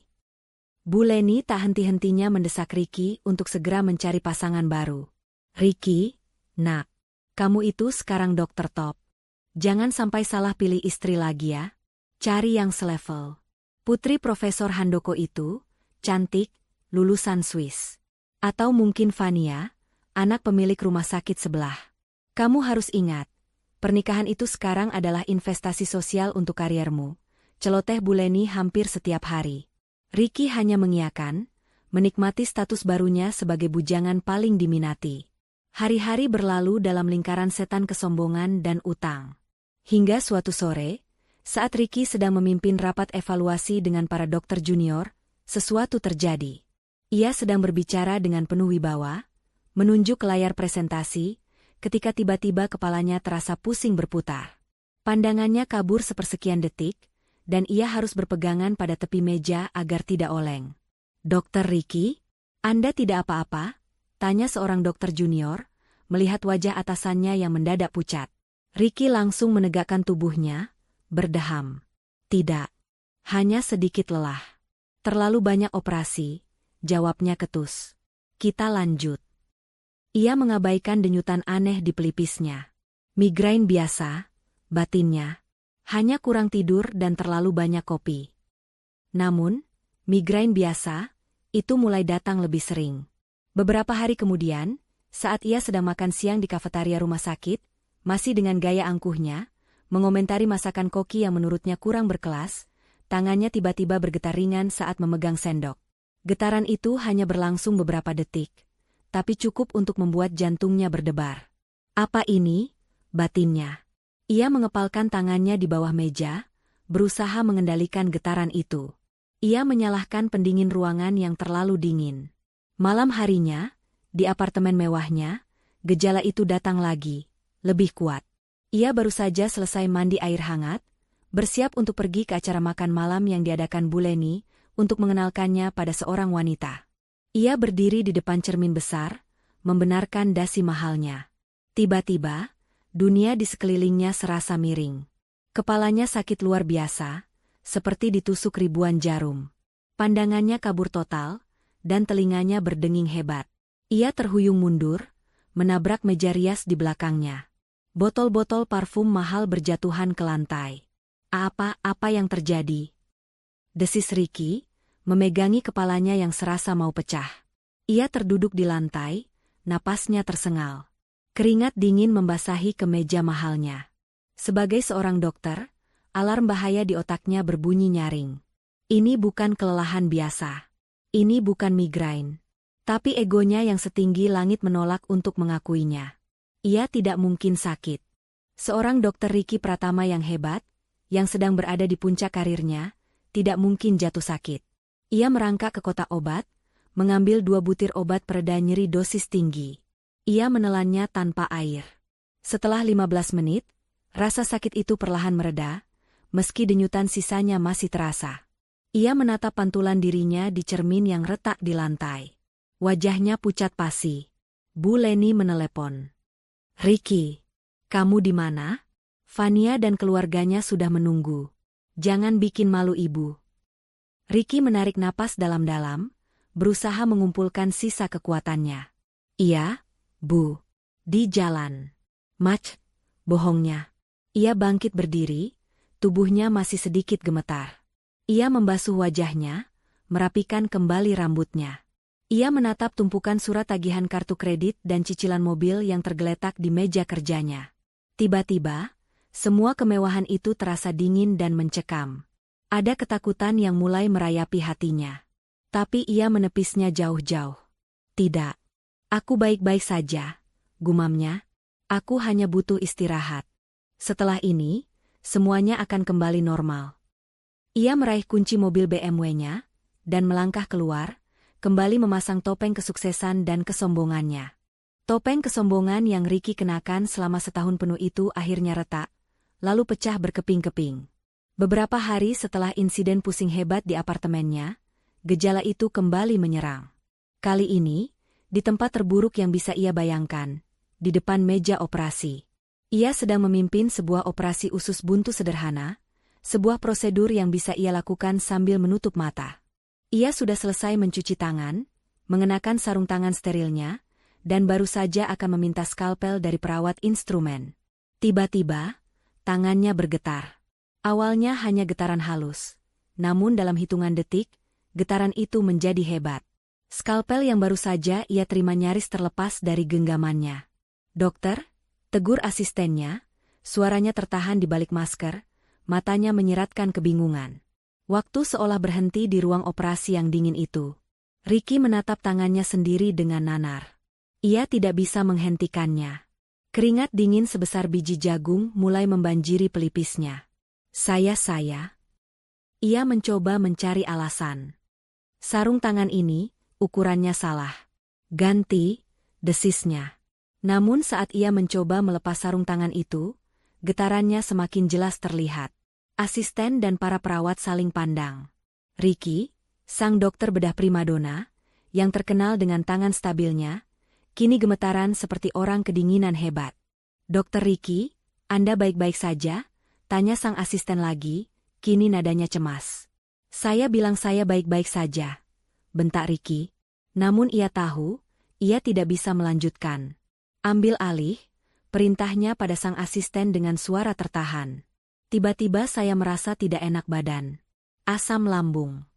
[SPEAKER 1] Bu Leni tak henti-hentinya mendesak Ricky untuk segera mencari pasangan baru. Ricky, nak, kamu itu sekarang dokter top. Jangan sampai salah pilih istri lagi ya. Cari yang selevel. Putri Profesor Handoko itu, cantik, lulusan Swiss. Atau mungkin Vania, anak pemilik rumah sakit sebelah. Kamu harus ingat, pernikahan itu sekarang adalah investasi sosial untuk kariermu. Celoteh Bu Leni hampir setiap hari. Ricky hanya mengiyakan, menikmati status barunya sebagai bujangan paling diminati. Hari-hari berlalu dalam lingkaran setan kesombongan dan utang. Hingga suatu sore, saat Ricky sedang memimpin rapat evaluasi dengan para dokter junior, sesuatu terjadi. Ia sedang berbicara dengan penuh wibawa, menunjuk ke layar presentasi, ketika tiba-tiba kepalanya terasa pusing berputar. Pandangannya kabur sepersekian detik, dan ia harus berpegangan pada tepi meja agar tidak oleng. Dokter Ricky, Anda tidak apa-apa? Tanya seorang dokter junior, melihat wajah atasannya yang mendadak pucat. Ricky langsung menegakkan tubuhnya, berdeham. Tidak. Hanya sedikit lelah. Terlalu banyak operasi, jawabnya ketus. Kita lanjut. Ia mengabaikan denyutan aneh di pelipisnya. Migrain biasa, batinnya. Hanya kurang tidur dan terlalu banyak kopi. Namun, migrain biasa, itu mulai datang lebih sering. Beberapa hari kemudian, saat ia sedang makan siang di kafetaria rumah sakit, masih dengan gaya angkuhnya, mengomentari masakan koki yang menurutnya kurang berkelas, tangannya tiba-tiba bergetar ringan saat memegang sendok. Getaran itu hanya berlangsung beberapa detik, tapi cukup untuk membuat jantungnya berdebar. Apa ini? Batinnya. Ia mengepalkan tangannya di bawah meja, berusaha mengendalikan getaran itu. Ia menyalahkan pendingin ruangan yang terlalu dingin. Malam harinya, di apartemen mewahnya, gejala itu datang lagi, lebih kuat. Ia baru saja selesai mandi air hangat, bersiap untuk pergi ke acara makan malam yang diadakan Bu Leni, untuk mengenalkannya pada seorang wanita. Ia berdiri di depan cermin besar, membenarkan dasi mahalnya. Tiba-tiba, dunia di sekelilingnya serasa miring. Kepalanya sakit luar biasa, seperti ditusuk ribuan jarum. Pandangannya kabur total, dan telinganya berdenging hebat. Ia terhuyung mundur, menabrak meja rias di belakangnya. Botol-botol parfum mahal berjatuhan ke lantai. Apa yang terjadi? Desis Ricky, memegangi kepalanya yang serasa mau pecah. Ia terduduk di lantai, napasnya tersengal. Keringat dingin membasahi kemeja mahalnya. Sebagai seorang dokter, alarm bahaya di otaknya berbunyi nyaring. Ini bukan kelelahan biasa. Ini bukan migrain. Tapi egonya yang setinggi langit menolak untuk mengakuinya. Ia tidak mungkin sakit. Seorang dokter Ricky Pratama yang hebat, yang sedang berada di puncak karirnya, tidak mungkin jatuh sakit. Ia merangkak ke kotak obat, mengambil 2 butir obat pereda nyeri dosis tinggi. Ia menelannya tanpa air. Setelah 15 menit, rasa sakit itu perlahan mereda, meski denyutan sisanya masih terasa. Ia menatap pantulan dirinya di cermin yang retak di lantai. Wajahnya pucat pasi. Bu Leni menelepon. Ricky, kamu di mana? Fania dan keluarganya sudah menunggu. Jangan bikin malu ibu. Ricky menarik napas dalam-dalam, berusaha mengumpulkan sisa kekuatannya. Iya, Bu. Di jalan. Bohongnya. Ia bangkit berdiri, tubuhnya masih sedikit gemetar. Ia membasuh wajahnya, merapikan kembali rambutnya. Ia menatap tumpukan surat tagihan kartu kredit dan cicilan mobil yang tergeletak di meja kerjanya. Tiba-tiba, semua kemewahan itu terasa dingin dan mencekam. Ada ketakutan yang mulai merayapi hatinya. Tapi ia menepisnya jauh-jauh. Tidak. Aku baik-baik saja, gumamnya. Aku hanya butuh istirahat. Setelah ini, semuanya akan kembali normal. Ia meraih kunci mobil BMW-nya, dan melangkah keluar, kembali memasang topeng kesuksesan dan kesombongannya. Topeng kesombongan yang Ricky kenakan selama setahun penuh itu akhirnya retak, lalu pecah berkeping-keping. Beberapa hari setelah insiden pusing hebat di apartemennya, gejala itu kembali menyerang. Kali ini, di tempat terburuk yang bisa ia bayangkan, di depan meja operasi. Ia sedang memimpin sebuah operasi usus buntu sederhana, sebuah prosedur yang bisa ia lakukan sambil menutup mata. Ia sudah selesai mencuci tangan, mengenakan sarung tangan sterilnya, dan baru saja akan meminta skalpel dari perawat instrumen. Tiba-tiba, tangannya bergetar. Awalnya hanya getaran halus, namun dalam hitungan detik, getaran itu menjadi hebat. Skalpel yang baru saja ia terima nyaris terlepas dari genggamannya. Dokter, tegur asistennya, suaranya tertahan di balik masker, matanya menyeratkan kebingungan. Waktu seolah berhenti di ruang operasi yang dingin itu. Ricky menatap tangannya sendiri dengan nanar. Ia tidak bisa menghentikannya. Keringat dingin sebesar biji jagung mulai membanjiri pelipisnya. Saya. Ia mencoba mencari alasan. Sarung tangan ini, ukurannya salah. Ganti, desisnya. Namun saat ia mencoba melepas sarung tangan itu, getarannya semakin jelas terlihat. Asisten dan para perawat saling pandang. Ricky, sang dokter bedah primadona, yang terkenal dengan tangan stabilnya, kini gemetaran seperti orang kedinginan hebat. Dokter Ricky, Anda baik-baik saja? Tanya sang asisten lagi, kini nadanya cemas. Saya bilang saya baik-baik saja, bentak Ricky. Namun ia tahu, ia tidak bisa melanjutkan. Ambil alih, perintahnya pada sang asisten dengan suara tertahan. Tiba-tiba saya merasa tidak enak badan. Asam lambung.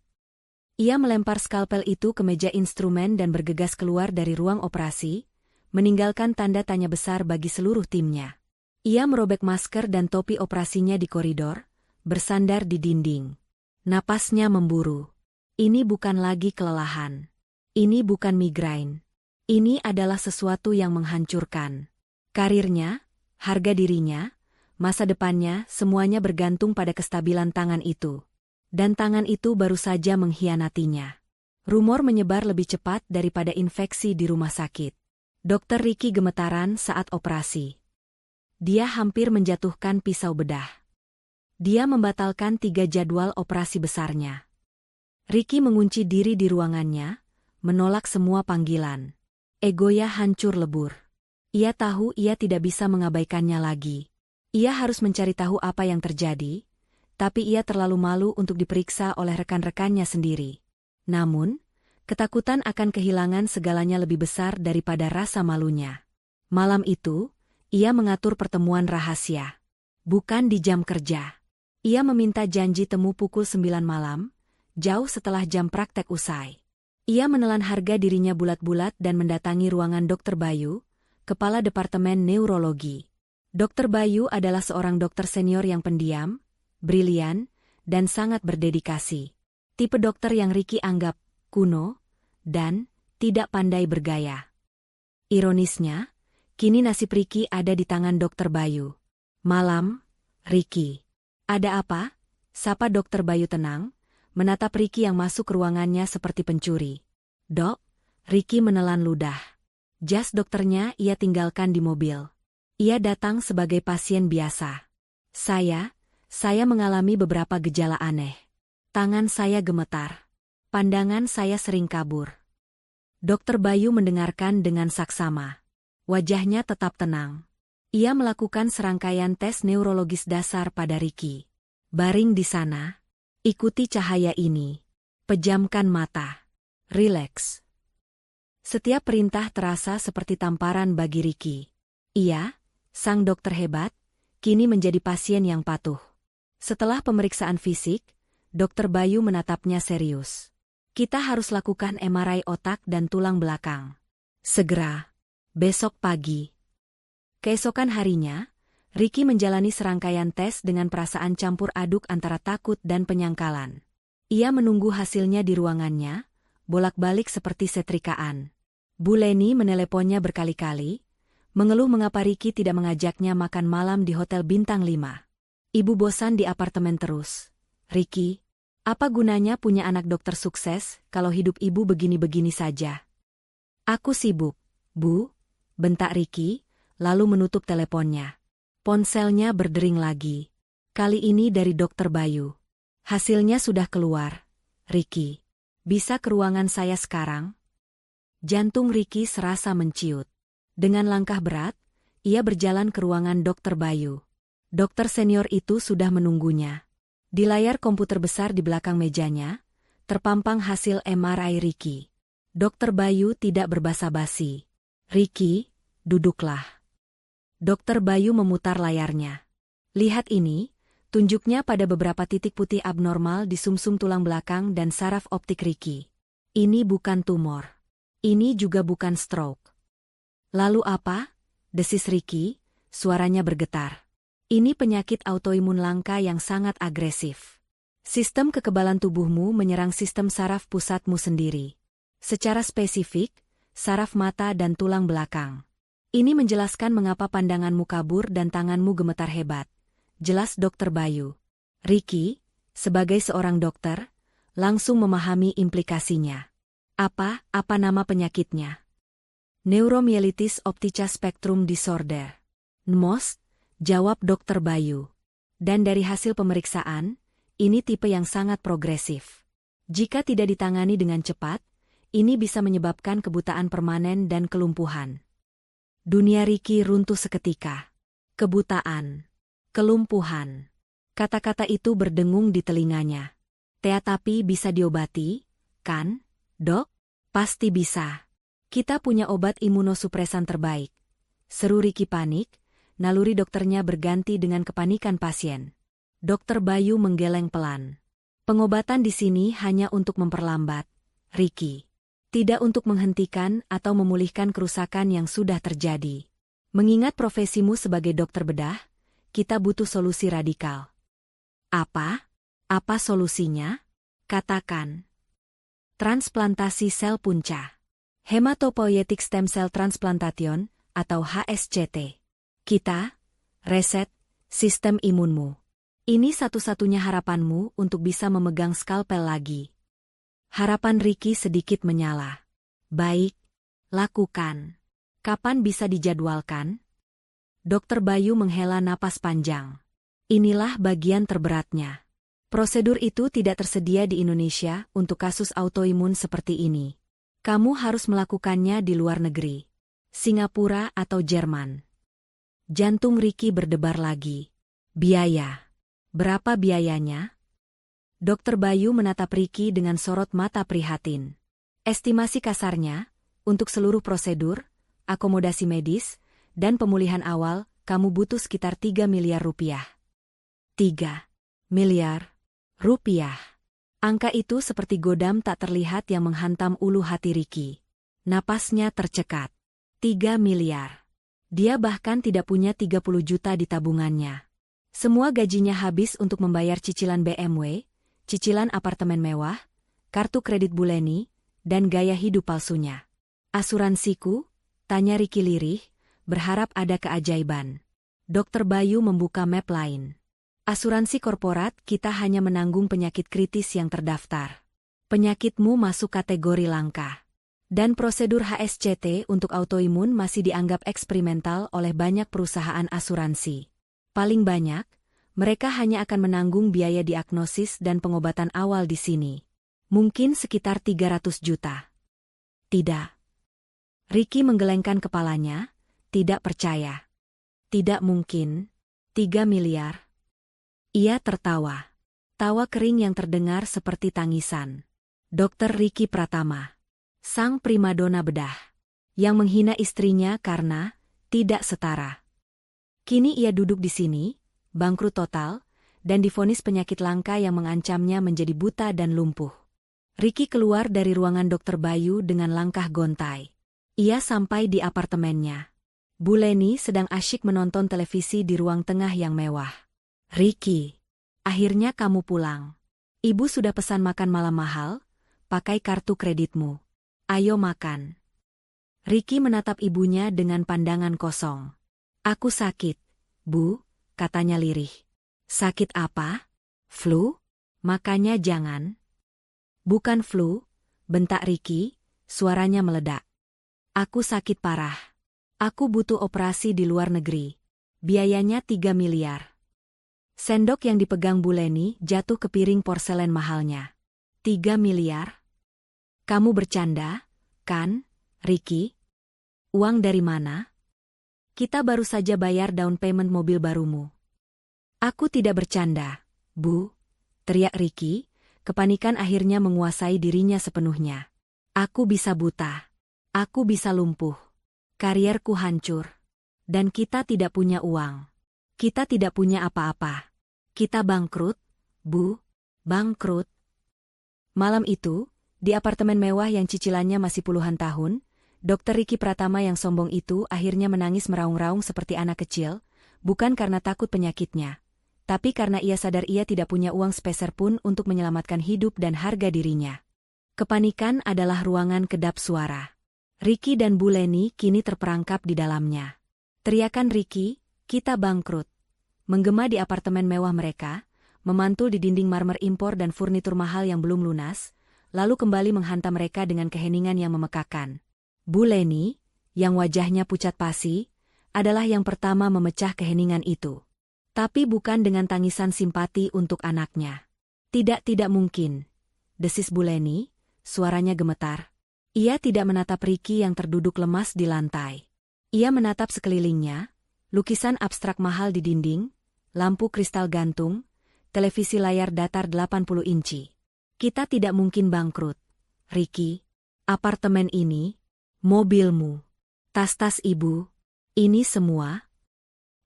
[SPEAKER 1] Ia melempar skalpel itu ke meja instrumen dan bergegas keluar dari ruang operasi, meninggalkan tanda tanya besar bagi seluruh timnya. Ia merobek masker dan topi operasinya di koridor, bersandar di dinding. Napasnya memburu. Ini bukan lagi kelelahan. Ini bukan migrain. Ini adalah sesuatu yang menghancurkan. Karirnya, harga dirinya, masa depannya semuanya bergantung pada kestabilan tangan itu. Dan tangan itu baru saja mengkhianatinya. Rumor menyebar lebih cepat daripada infeksi di rumah sakit. Dokter Ricky gemetaran saat operasi. Dia hampir menjatuhkan pisau bedah. Dia membatalkan 3 jadwal operasi besarnya. Ricky mengunci diri di ruangannya, menolak semua panggilan. Egonya hancur lebur. Ia tahu ia tidak bisa mengabaikannya lagi. Ia harus mencari tahu apa yang terjadi, tapi ia terlalu malu untuk diperiksa oleh rekan-rekannya sendiri. Namun, ketakutan akan kehilangan segalanya lebih besar daripada rasa malunya. Malam itu, ia mengatur pertemuan rahasia. Bukan di jam kerja. Ia meminta janji temu pukul 9 malam, jauh setelah jam praktek usai. Ia menelan harga dirinya bulat-bulat dan mendatangi ruangan Dr. Bayu, Kepala Departemen Neurologi. Dr. Bayu adalah seorang dokter senior yang pendiam, brilian, dan sangat berdedikasi. Tipe dokter yang Ricky anggap kuno dan tidak pandai bergaya. Ironisnya, kini nasib Ricky ada di tangan Dr. Bayu. Malam, Ricky. Ada apa? Sapa Dr. Bayu tenang, menatap Ricky yang masuk ke ruangannya seperti pencuri. Dok, Ricky menelan ludah. Jas dokternya ia tinggalkan di mobil. Ia datang sebagai pasien biasa. Saya mengalami beberapa gejala aneh. Tangan saya gemetar. Pandangan saya sering kabur. Dr. Bayu mendengarkan dengan saksama. Wajahnya tetap tenang. Ia melakukan serangkaian tes neurologis dasar pada Ricky. Baring di sana. Ikuti cahaya ini. Pejamkan mata. Rileks. Setiap perintah terasa seperti tamparan bagi Ricky. Ia, sang dokter hebat, kini menjadi pasien yang patuh. Setelah pemeriksaan fisik, Dr. Bayu menatapnya serius. Kita harus lakukan MRI otak dan tulang belakang. Segera. Besok pagi. Keesokan harinya, Ricky menjalani serangkaian tes dengan perasaan campur aduk antara takut dan penyangkalan. Ia menunggu hasilnya di ruangannya, bolak-balik seperti setrikaan. Bu Leni meneleponnya berkali-kali, mengeluh mengapa Ricky tidak mengajaknya makan malam di Hotel Bintang 5. Ibu bosan di apartemen terus. Ricky, apa gunanya punya anak dokter sukses kalau hidup ibu begini-begini saja? Aku sibuk, Bu, bentak Ricky, lalu menutup teleponnya. Ponselnya berdering lagi. Kali ini dari Dr. Bayu. Hasilnya sudah keluar. Ricky, bisa ke ruangan saya sekarang? Jantung Ricky serasa menciut. Dengan langkah berat, ia berjalan ke ruangan Dr. Bayu. Dokter senior itu sudah menunggunya. Di layar komputer besar di belakang mejanya, terpampang hasil MRI Ricky. Dr. Bayu tidak berbasa-basi. Ricky, duduklah. Dr. Bayu memutar layarnya. Lihat ini, tunjuknya pada beberapa titik putih abnormal di sumsum tulang belakang dan saraf optik Ricky. Ini bukan tumor. Ini juga bukan stroke. Lalu apa? Desis Ricky, suaranya bergetar. Ini penyakit autoimun langka yang sangat agresif. Sistem kekebalan tubuhmu menyerang sistem saraf pusatmu sendiri. Secara spesifik, saraf mata dan tulang belakang. Ini menjelaskan mengapa pandanganmu kabur dan tanganmu gemetar hebat. Jelas Dr. Bayu. Ricky, sebagai seorang dokter, langsung memahami implikasinya. Apa nama penyakitnya? Neuromyelitis optica spectrum disorder. NMOS, jawab Dr. Bayu. Dan dari hasil pemeriksaan, ini tipe yang sangat progresif. Jika tidak ditangani dengan cepat, ini bisa menyebabkan kebutaan permanen dan kelumpuhan. Dunia Ricky runtuh seketika. Kebutaan. Kelumpuhan. Kata-kata itu berdengung di telinganya. Tapi bisa diobati, kan? Dok, pasti bisa. Kita punya obat imunosupresan terbaik. Seru Ricky panik, naluri dokternya berganti dengan kepanikan pasien. Dr. Bayu menggeleng pelan. Pengobatan di sini hanya untuk memperlambat, Ricky. Tidak untuk menghentikan atau memulihkan kerusakan yang sudah terjadi. Mengingat profesimu sebagai dokter bedah, kita butuh solusi radikal. Apa? Apa solusinya? Katakan. Transplantasi sel punca. Hematopoietic Stem Cell Transplantation, atau HSCT. Kita, reset, sistem imunmu. Ini satu-satunya harapanmu untuk bisa memegang skalpel lagi. Harapan Ricky sedikit menyala. Baik, lakukan. Kapan bisa dijadwalkan? Dr. Bayu menghela napas panjang. Inilah bagian terberatnya. Prosedur itu tidak tersedia di Indonesia untuk kasus autoimun seperti ini. Kamu harus melakukannya di luar negeri. Singapura atau Jerman. Jantung Ricky berdebar lagi. Biaya. Berapa biayanya? Dokter Bayu menatap Ricky dengan sorot mata prihatin. Estimasi kasarnya, untuk seluruh prosedur, akomodasi medis, dan pemulihan awal, kamu butuh sekitar 3 miliar rupiah. 3 miliar rupiah. Angka itu seperti godam tak terlihat yang menghantam ulu hati Ricky. Napasnya tercekat. 3 miliar. Dia bahkan tidak punya 30 juta di tabungannya. Semua gajinya habis untuk membayar cicilan BMW, cicilan apartemen mewah, kartu kredit Buleni, dan gaya hidup palsunya. Asuransiku? Tanya Ricky lirih, berharap ada keajaiban. Dokter Bayu membuka map lain. Asuransi korporat kita hanya menanggung penyakit kritis yang terdaftar. Penyakitmu masuk kategori langka. Dan prosedur HSCT untuk autoimun masih dianggap eksperimental oleh banyak perusahaan asuransi. Paling banyak, mereka hanya akan menanggung biaya diagnosis dan pengobatan awal di sini. Mungkin sekitar 300 juta. Tidak. Ricky menggelengkan kepalanya, tidak percaya. Tidak mungkin. 3 miliar. Ia tertawa. Tawa kering yang terdengar seperti tangisan. Dokter Ricky Pratama. Sang primadona bedah. Yang menghina istrinya karena tidak setara. Kini ia duduk di sini, bangkrut total, dan divonis penyakit langka yang mengancamnya menjadi buta dan lumpuh. Ricky keluar dari ruangan Dokter Bayu dengan langkah gontai. Ia sampai di apartemennya. Buleni sedang asyik menonton televisi di ruang tengah yang mewah. Ricky, akhirnya kamu pulang. Ibu sudah pesan makan malam mahal, pakai kartu kreditmu. Ayo makan. Ricky menatap ibunya dengan pandangan kosong. Aku sakit, Bu, katanya lirih. Sakit apa? Flu? Makanya jangan. Bukan flu, bentak Ricky, suaranya meledak. Aku sakit parah. Aku butuh operasi di luar negeri. Biayanya 3 miliar. Sendok yang dipegang Buleni jatuh ke piring porselen mahalnya. 3 miliar? Kamu bercanda, kan, Ricky? Uang dari mana? Kita baru saja bayar down payment mobil barumu. Aku tidak bercanda, Bu, teriak Ricky, kepanikan akhirnya menguasai dirinya sepenuhnya. Aku bisa buta. Aku bisa lumpuh. Karierku hancur. Dan kita tidak punya uang. Kita tidak punya apa-apa. Kita bangkrut, Bu, bangkrut. Malam itu, di apartemen mewah yang cicilannya masih puluhan tahun, Dokter Ricky Pratama yang sombong itu akhirnya menangis meraung-raung seperti anak kecil, bukan karena takut penyakitnya, tapi karena ia sadar ia tidak punya uang sepeser pun untuk menyelamatkan hidup dan harga dirinya. Kepanikan adalah ruangan kedap suara. Ricky dan Buleni kini terperangkap di dalamnya. Teriakan Ricky, kita bangkrut, menggema di apartemen mewah mereka, memantul di dinding marmer impor dan furnitur mahal yang belum lunas, lalu kembali menghantam mereka dengan keheningan yang memekakan. Buleni, yang wajahnya pucat pasi, adalah yang pertama memecah keheningan itu. Tapi bukan dengan tangisan simpati untuk anaknya. Tidak mungkin. Desis Buleni, suaranya gemetar. Ia tidak menatap Ricky yang terduduk lemas di lantai. Ia menatap sekelilingnya, lukisan abstrak mahal di dinding, lampu kristal gantung, televisi layar datar 80 inci. Kita tidak mungkin bangkrut. Ricky, apartemen ini, mobilmu, tas-tas ibu, ini semua?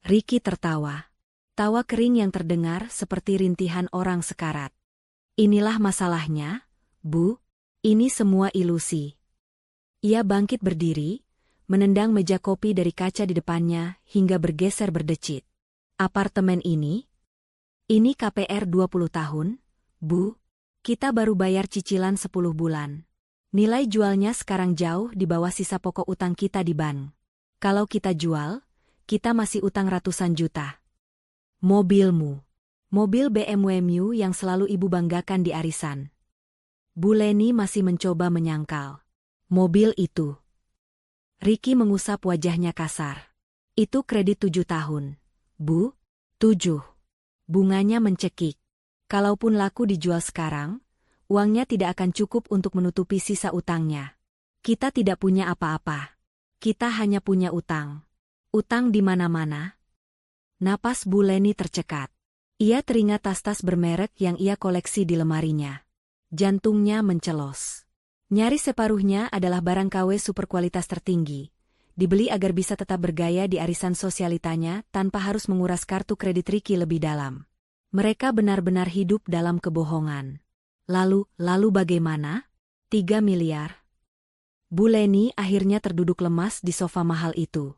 [SPEAKER 1] Ricky tertawa. Tawa kering yang terdengar seperti rintihan orang sekarat. Inilah masalahnya, Bu. Ini semua ilusi. Ia bangkit berdiri, menendang meja kopi dari kaca di depannya hingga bergeser berdecit. Apartemen ini? Ini KPR 20 tahun, Bu. Kita baru bayar cicilan 10 bulan. Nilai jualnya sekarang jauh di bawah sisa pokok utang kita di bank. Kalau kita jual, kita masih utang ratusan juta. Mobilmu. Mobil BMW Mu yang selalu ibu banggakan di arisan. Buleni masih mencoba menyangkal. Mobil itu. Ricky mengusap wajahnya kasar. Itu kredit 7 tahun. Bu, 7. Bunganya mencekik. Kalaupun laku dijual sekarang, uangnya tidak akan cukup untuk menutupi sisa utangnya. Kita tidak punya apa-apa. Kita hanya punya utang. Utang di mana-mana. Napas Bu Leni tercekat. Ia teringat tas-tas bermerek yang ia koleksi di lemarinya. Jantungnya mencelos. Nyaris separuhnya adalah barang KW super kualitas tertinggi. Dibeli agar bisa tetap bergaya di arisan sosialitanya tanpa harus menguras kartu kredit Ricky lebih dalam. Mereka benar-benar hidup dalam kebohongan. Lalu bagaimana? 3 miliar. Bu Leni akhirnya terduduk lemas di sofa mahal itu.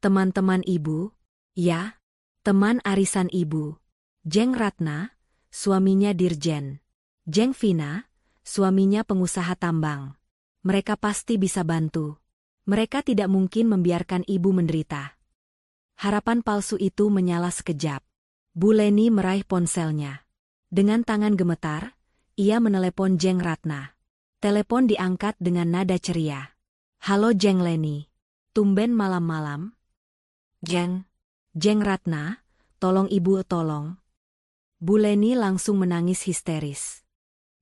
[SPEAKER 1] Teman-teman ibu? Ya, teman arisan ibu. Jeng Ratna, suaminya Dirjen. Jeng Vina, suaminya pengusaha tambang. Mereka pasti bisa bantu. Mereka tidak mungkin membiarkan ibu menderita. Harapan palsu itu menyala sekejap. Bu Leni meraih ponselnya. Dengan tangan gemetar, ia menelepon Jeng Ratna. Telepon diangkat dengan nada ceria. Halo Jeng Leni. Tumben malam-malam. Jeng Ratna, tolong ibu tolong. Bu Leni langsung menangis histeris.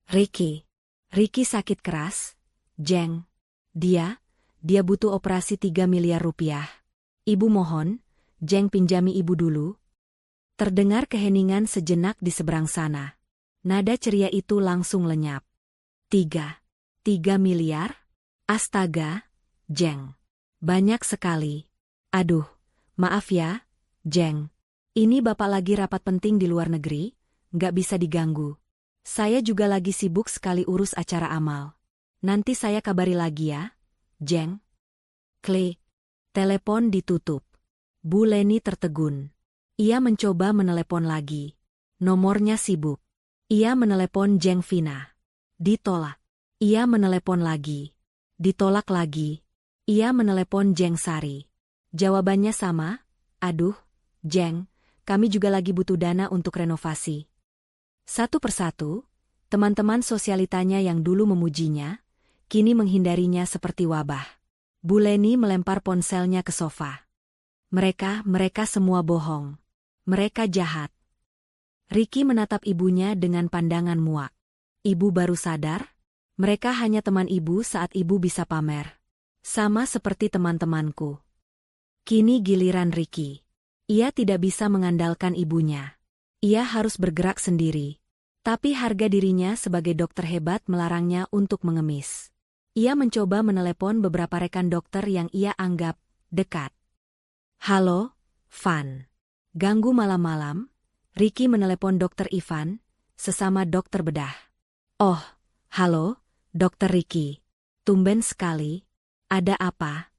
[SPEAKER 1] Ricky sakit keras. Jeng, dia butuh operasi 3 miliar rupiah. Ibu mohon, Jeng pinjami ibu dulu. Terdengar keheningan sejenak di seberang sana. Nada ceria itu langsung lenyap. 3 miliar? Astaga, Jeng. Banyak sekali. Aduh, maaf ya, Jeng. Ini bapak lagi rapat penting di luar negeri, nggak bisa diganggu. Saya juga lagi sibuk sekali urus acara amal. Nanti saya kabari lagi ya, Jeng. Klik. Telepon ditutup. Bu Leni tertegun. Ia mencoba menelepon lagi. Nomornya sibuk. Ia menelepon Jeng Vina. Ditolak. Ia menelepon lagi. Ditolak lagi. Ia menelepon Jeng Sari. Jawabannya sama. Aduh, Jeng, kami juga lagi butuh dana untuk renovasi. Satu persatu, teman-teman sosialitanya yang dulu memujinya, kini menghindarinya seperti wabah. Bu Leni melempar ponselnya ke sofa. Mereka semua bohong. Mereka jahat. Ricky menatap ibunya dengan pandangan muak. Ibu baru sadar? Mereka hanya teman ibu saat ibu bisa pamer. Sama seperti teman-temanku. Kini giliran Ricky. Ia tidak bisa mengandalkan ibunya. Ia harus bergerak sendiri. Tapi harga dirinya sebagai dokter hebat melarangnya untuk mengemis. Ia mencoba menelepon beberapa rekan dokter yang ia anggap dekat. Halo, Van. Ganggu malam-malam? Ricky menelepon Dokter Ivan, sesama dokter bedah. Oh, halo, Dokter Ricky. Tumben sekali. Ada apa?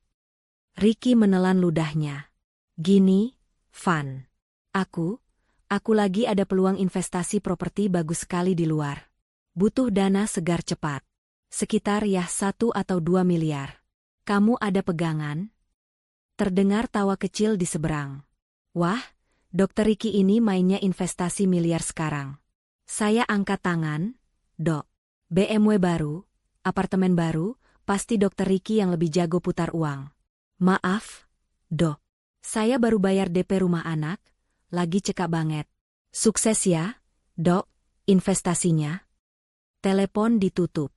[SPEAKER 1] Ricky menelan ludahnya. Gini, Van. Aku lagi ada peluang investasi properti bagus sekali di luar. Butuh dana segar cepat. Sekitar 1 atau 2 miliar. Kamu ada pegangan? Terdengar tawa kecil di seberang. Wah, Dokter Ricky ini mainnya investasi miliar sekarang. Saya angkat tangan, Dok. BMW baru, apartemen baru, pasti Dokter Ricky yang lebih jago putar uang. Maaf, Dok. Saya baru bayar DP rumah anak, lagi cekak banget. Sukses ya, Dok, investasinya. Telepon ditutup.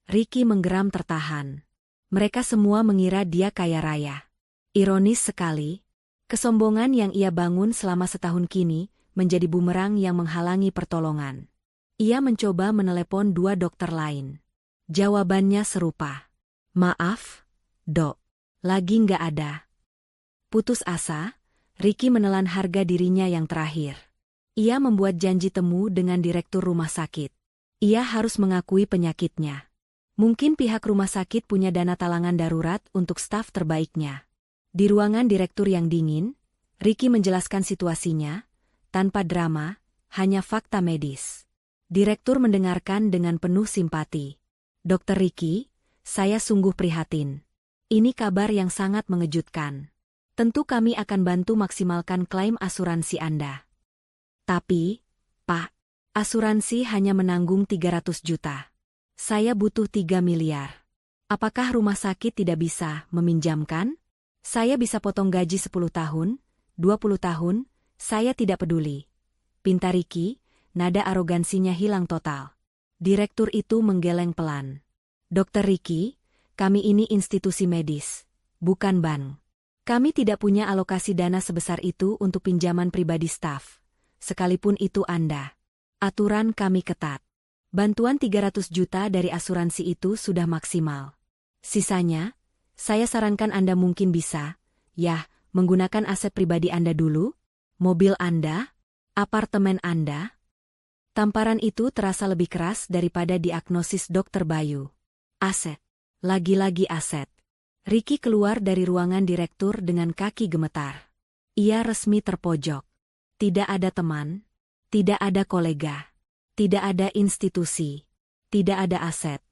[SPEAKER 1] Ricky menggeram tertahan. Mereka semua mengira dia kaya raya. Ironis sekali, kesombongan yang ia bangun selama setahun kini menjadi bumerang yang menghalangi pertolongan. Ia mencoba menelepon 2 dokter lain. Jawabannya serupa. Maaf, Dok. Lagi nggak ada. Putus asa, Ricky menelan harga dirinya yang terakhir. Ia membuat janji temu dengan direktur rumah sakit. Ia harus mengakui penyakitnya. Mungkin pihak rumah sakit punya dana talangan darurat untuk staf terbaiknya. Di ruangan direktur yang dingin, Ricky menjelaskan situasinya, tanpa drama, hanya fakta medis. Direktur mendengarkan dengan penuh simpati. Dokter Ricky, saya sungguh prihatin. Ini kabar yang sangat mengejutkan. Tentu kami akan bantu maksimalkan klaim asuransi Anda. Tapi, Pak, asuransi hanya menanggung 300 juta. Saya butuh 3 miliar. Apakah rumah sakit tidak bisa meminjamkan? Saya bisa potong gaji 10 tahun, 20 tahun, saya tidak peduli. Pinta Ricky, nada arogansinya hilang total. Direktur itu menggeleng pelan. Dokter Ricky, kami ini institusi medis, bukan bank. Kami tidak punya alokasi dana sebesar itu untuk pinjaman pribadi staf. Sekalipun itu Anda. Aturan kami ketat. Bantuan 300 juta dari asuransi itu sudah maksimal. Sisanya, saya sarankan Anda mungkin bisa, menggunakan aset pribadi Anda dulu, mobil Anda, apartemen Anda. Tamparan itu terasa lebih keras daripada diagnosis Dr. Bayu. Aset. Lagi-lagi aset. Ricky keluar dari ruangan direktur dengan kaki gemetar. Ia resmi terpojok. Tidak ada teman, tidak ada kolega, tidak ada institusi, tidak ada aset.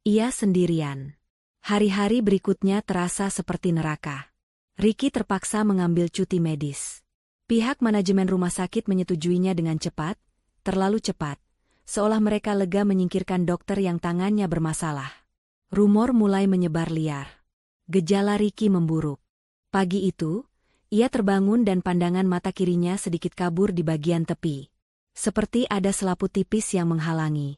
[SPEAKER 1] Ia sendirian. Hari-hari berikutnya terasa seperti neraka. Ricky terpaksa mengambil cuti medis. Pihak manajemen rumah sakit menyetujuinya dengan cepat, terlalu cepat, seolah mereka lega menyingkirkan dokter yang tangannya bermasalah. Rumor mulai menyebar liar. Gejala Ricky memburuk. Pagi itu, ia terbangun dan pandangan mata kirinya sedikit kabur di bagian tepi. Seperti ada selaput tipis yang menghalangi.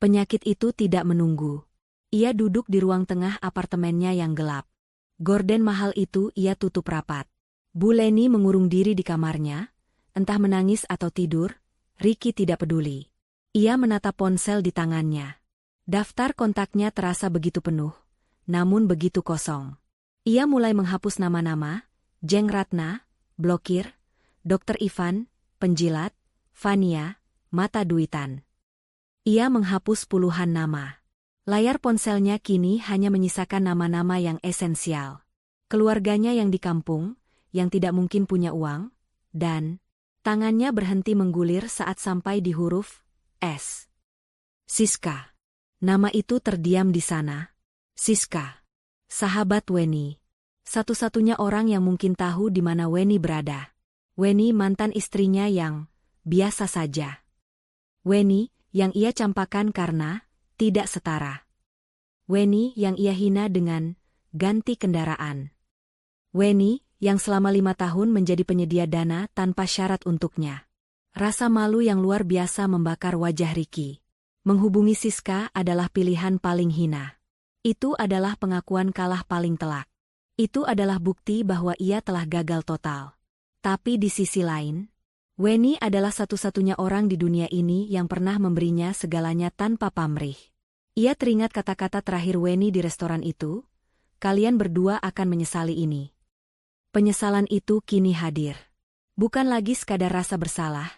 [SPEAKER 1] Penyakit itu tidak menunggu. Ia duduk di ruang tengah apartemennya yang gelap. Gorden mahal itu ia tutup rapat. Bu Leni mengurung diri di kamarnya, entah menangis atau tidur, Ricky tidak peduli. Ia menatap ponsel di tangannya. Daftar kontaknya terasa begitu penuh, namun begitu kosong. Ia mulai menghapus nama-nama, Jeng Ratna, blokir, Dr. Ivan, penjilat, Fania, mata duitan. Ia menghapus puluhan nama. Layar ponselnya kini hanya menyisakan nama-nama yang esensial. Keluarganya yang di kampung, yang tidak mungkin punya uang, dan tangannya berhenti menggulir saat sampai di huruf S. Siska. Nama itu terdiam di sana. Siska. Sahabat Weni. Satu-satunya orang yang mungkin tahu di mana Weni berada. Weni mantan istrinya yang biasa saja. Weni yang ia campakan karena tidak setara. Weni yang ia hina dengan ganti kendaraan. Weni yang selama 5 tahun menjadi penyedia dana tanpa syarat untuknya. Rasa malu yang luar biasa membakar wajah Ricky. Menghubungi Siska adalah pilihan paling hina. Itu adalah pengakuan kalah paling telak. Itu adalah bukti bahwa ia telah gagal total. Tapi di sisi lain, Weni adalah satu-satunya orang di dunia ini yang pernah memberinya segalanya tanpa pamrih. Ia teringat kata-kata terakhir Weni di restoran itu, kalian berdua akan menyesali ini. Penyesalan itu kini hadir. Bukan lagi sekadar rasa bersalah,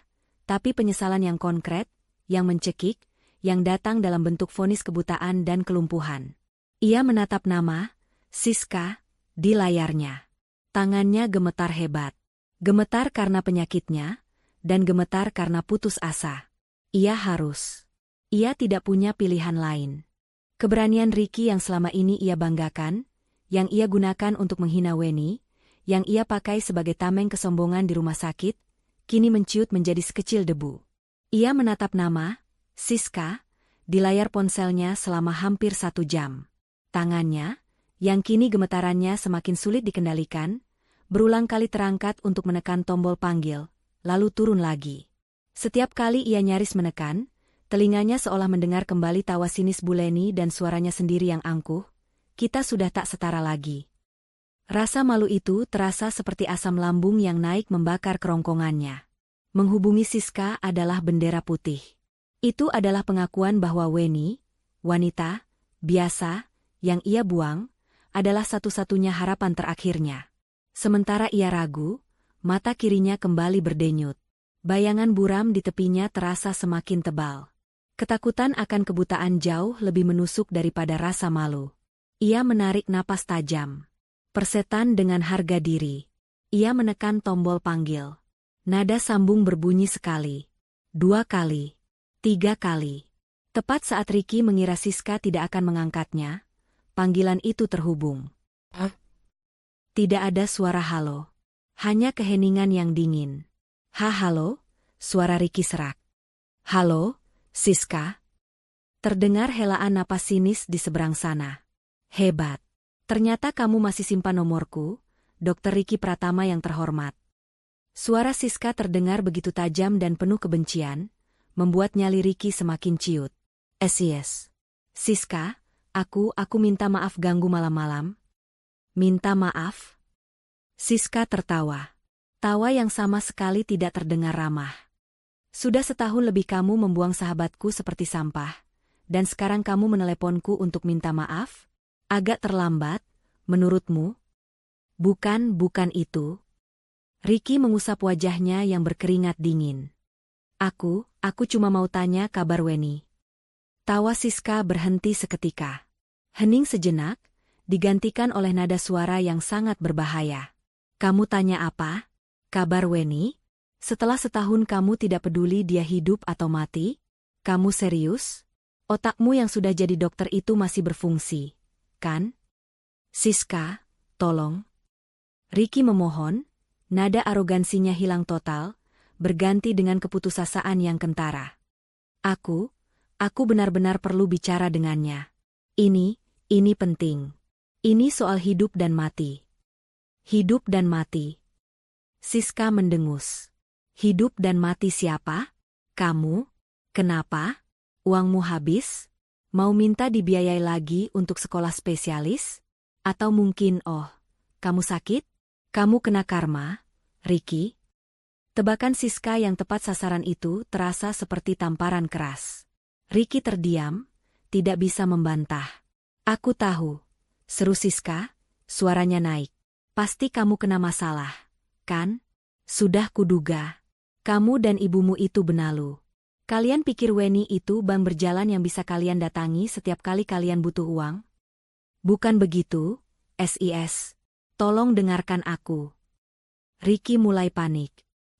[SPEAKER 1] tapi penyesalan yang konkret, yang mencekik, yang datang dalam bentuk vonis kebutaan dan kelumpuhan. Ia menatap nama, Siska, di layarnya. Tangannya gemetar hebat. Gemetar karena penyakitnya, dan gemetar karena putus asa. Ia tidak punya pilihan lain. Keberanian Ricky yang selama ini ia banggakan, yang ia gunakan untuk menghina Weni, yang ia pakai sebagai tameng kesombongan di rumah sakit, kini menciut menjadi sekecil debu. Ia menatap nama, Siska, di layar ponselnya selama hampir 1 jam. Tangannya, yang kini gemetarannya semakin sulit dikendalikan, berulang kali terangkat untuk menekan tombol panggil, lalu turun lagi. Setiap kali ia nyaris menekan, telinganya seolah mendengar kembali tawa sinis Bu Leni dan suaranya sendiri yang angkuh, kita sudah tak setara lagi. Rasa malu itu terasa seperti asam lambung yang naik membakar kerongkongannya. Menghubungi Siska adalah bendera putih. Itu adalah pengakuan bahwa Weni, wanita, biasa, yang ia buang, adalah satu-satunya harapan terakhirnya. Sementara ia ragu, mata kirinya kembali berdenyut. Bayangan buram di tepinya terasa semakin tebal. Ketakutan akan kebutaan jauh lebih menusuk daripada rasa malu. Ia menarik napas tajam. Persetan dengan harga diri. Ia menekan tombol panggil. Nada sambung berbunyi sekali. 2 kali. 3 kali. Tepat saat Ricky mengira Siska tidak akan mengangkatnya, panggilan itu terhubung. Tidak ada suara halo. Hanya keheningan yang dingin. Halo, suara Ricky serak. Halo, Siska. Terdengar helaan napas sinis di seberang sana. Hebat. Ternyata kamu masih simpan nomorku, Dr. Ricky Pratama yang terhormat. Suara Siska terdengar begitu tajam dan penuh kebencian, membuat nyali Ricky semakin ciut. Yes. Siska, aku minta maaf ganggu malam-malam. Minta maaf? Siska tertawa. Tawa yang sama sekali tidak terdengar ramah. Sudah setahun lebih kamu membuang sahabatku seperti sampah. Dan sekarang kamu meneleponku untuk minta maaf? Agak terlambat, menurutmu? Bukan itu. Ricky mengusap wajahnya yang berkeringat dingin. Aku cuma mau tanya kabar Weni. Tawa Siska berhenti seketika. Hening sejenak, digantikan oleh nada suara yang sangat berbahaya. Kamu tanya apa? Kabar Weni? Setelah setahun kamu tidak peduli dia hidup atau mati? Kamu serius? Otakmu yang sudah jadi dokter itu masih berfungsi, kan? Siska, tolong. Ricky memohon, nada arogansinya hilang total, berganti dengan keputusasaan yang kentara. Aku benar-benar perlu bicara dengannya. Ini penting. Ini soal hidup dan mati. Hidup dan mati. Siska mendengus. Hidup dan mati siapa? Kamu? Kenapa? Uangmu habis? Mau minta dibiayai lagi untuk sekolah spesialis? Atau mungkin, kamu sakit? Kamu kena karma, Ricky? Tebakan Siska yang tepat sasaran itu terasa seperti tamparan keras. Ricky terdiam, tidak bisa membantah. Aku tahu, seru Siska, suaranya naik. Pasti kamu kena masalah, kan? Sudah kuduga. Kamu dan ibumu itu benalu. Kalian pikir Weni itu bank berjalan yang bisa kalian datangi setiap kali kalian butuh uang? Bukan begitu, SIS. Tolong dengarkan aku. Ricky mulai panik.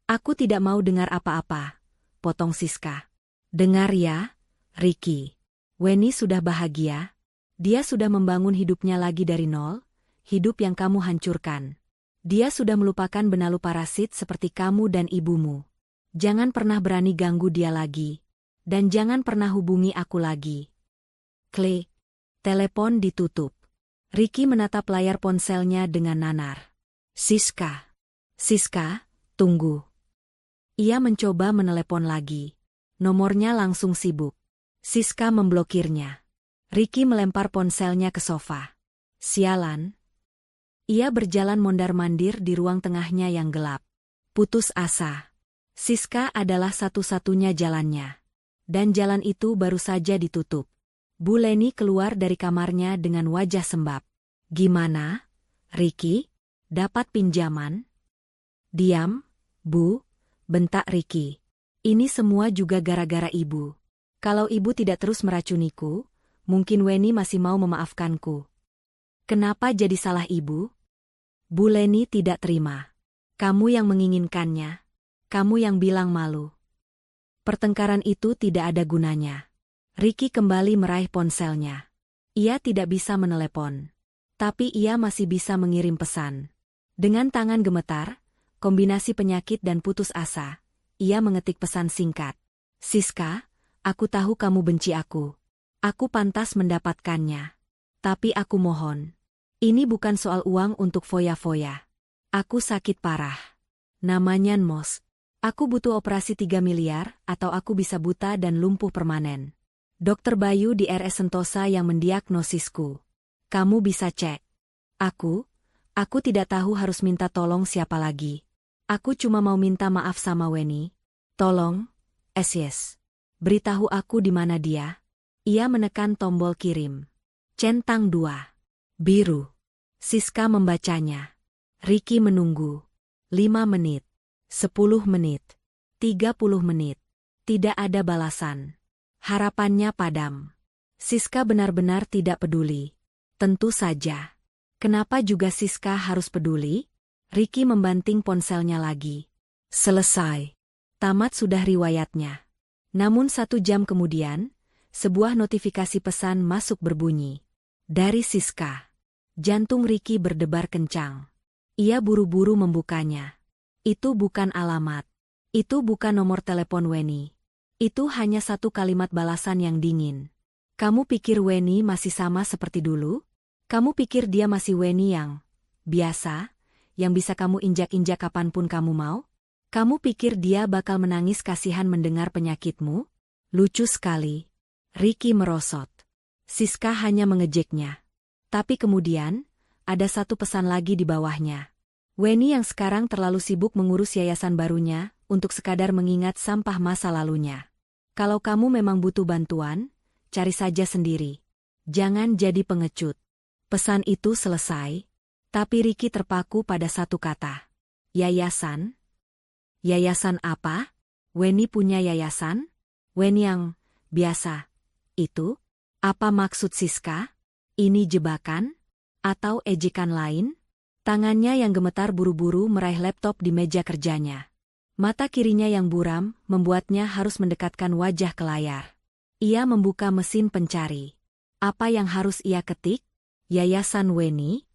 [SPEAKER 1] Aku tidak mau dengar apa-apa, potong Siska. Dengar ya, Ricky. Weni sudah bahagia. Dia sudah membangun hidupnya lagi dari nol, hidup yang kamu hancurkan. Dia sudah melupakan benalu parasit seperti kamu dan ibumu. Jangan pernah berani ganggu dia lagi. Dan jangan pernah hubungi aku lagi. Klik. Telepon ditutup. Ricky menatap layar ponselnya dengan nanar. Siska, tunggu. Ia mencoba menelepon lagi. Nomornya langsung sibuk. Siska memblokirnya. Ricky melempar ponselnya ke sofa. Sialan. Ia berjalan mondar-mandir di ruang tengahnya yang gelap. Putus asa. Siska adalah satu-satunya jalannya. Dan jalan itu baru saja ditutup. Bu Leni keluar dari kamarnya dengan wajah sembab. Gimana, Ricky? Dapat pinjaman? Diam, Bu, bentak Ricky. Ini semua juga gara-gara ibu. Kalau ibu tidak terus meracuniku, mungkin Weni masih mau memaafkanku. Kenapa jadi salah ibu? Bu Leni tidak terima. Kamu yang menginginkannya. Kamu yang bilang malu. Pertengkaran itu tidak ada gunanya. Ricky kembali meraih ponselnya. Ia tidak bisa menelepon. Tapi ia masih bisa mengirim pesan. Dengan tangan gemetar, kombinasi penyakit dan putus asa, ia mengetik pesan singkat. Siska, aku tahu kamu benci aku. Aku pantas mendapatkannya. Tapi aku mohon. Ini bukan soal uang untuk foya-foya. Aku sakit parah. Namanya Nmos. Aku butuh operasi 3 miliar atau aku bisa buta dan lumpuh permanen. Dokter Bayu di RS Sentosa yang mendiagnosisku. Kamu bisa cek. Aku tidak tahu harus minta tolong siapa lagi. Aku cuma mau minta maaf sama Weni. Tolong, yes. Beritahu aku di mana dia. Ia menekan tombol kirim. Centang 2. Biru. Siska membacanya. Ricky menunggu. 5 menit. 10 menit. 30 menit. Tidak ada balasan. Harapannya padam. Siska benar-benar tidak peduli. Tentu saja. Kenapa juga Siska harus peduli? Ricky membanting ponselnya lagi. Selesai. Tamat sudah riwayatnya. Namun 1 jam kemudian, sebuah notifikasi pesan masuk berbunyi. Dari Siska. Jantung Ricky berdebar kencang. Ia buru-buru membukanya. Itu bukan alamat. Itu bukan nomor telepon Weni. Itu hanya 1 kalimat balasan yang dingin. Kamu pikir Weni masih sama seperti dulu? Kamu pikir dia masih Weni yang biasa, yang bisa kamu injak-injak kapanpun kamu mau? Kamu pikir dia bakal menangis kasihan mendengar penyakitmu? Lucu sekali. Ricky merosot. Siska hanya mengejeknya. Tapi kemudian, ada satu pesan lagi di bawahnya. Weni yang sekarang terlalu sibuk mengurus yayasan barunya, untuk sekadar mengingat sampah masa lalunya. Kalau kamu memang butuh bantuan, cari saja sendiri. Jangan jadi pengecut. Pesan itu selesai. Tapi Ricky terpaku pada satu kata. Yayasan? Yayasan apa? Weni punya yayasan? Weni yang biasa. Itu? Apa maksud Siska? Ini jebakan? Atau ejekan lain? Tangannya yang gemetar buru-buru meraih laptop di meja kerjanya. Mata kirinya yang buram membuatnya harus mendekatkan wajah ke layar. Ia membuka mesin pencari. Apa yang harus ia ketik? Yayasan Weni?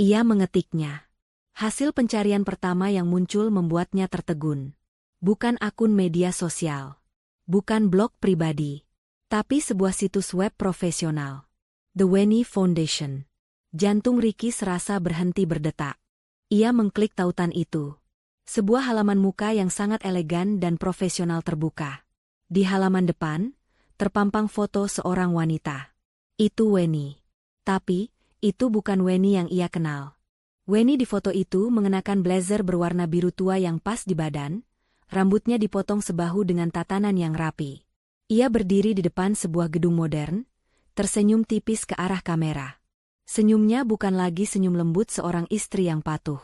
[SPEAKER 1] Ia mengetiknya. Hasil pencarian pertama yang muncul membuatnya tertegun. Bukan akun media sosial. Bukan blog pribadi. Tapi sebuah situs web profesional. The Weni Foundation. Jantung Ricky serasa berhenti berdetak. Ia mengklik tautan itu. Sebuah halaman muka yang sangat elegan dan profesional terbuka. Di halaman depan, terpampang foto seorang wanita. Itu Weni. Tapi, itu bukan Weni yang ia kenal. Weni di foto itu mengenakan blazer berwarna biru tua yang pas di badan, rambutnya dipotong sebahu dengan tatanan yang rapi. Ia berdiri di depan sebuah gedung modern, tersenyum tipis ke arah kamera. Senyumnya bukan lagi senyum lembut seorang istri yang patuh.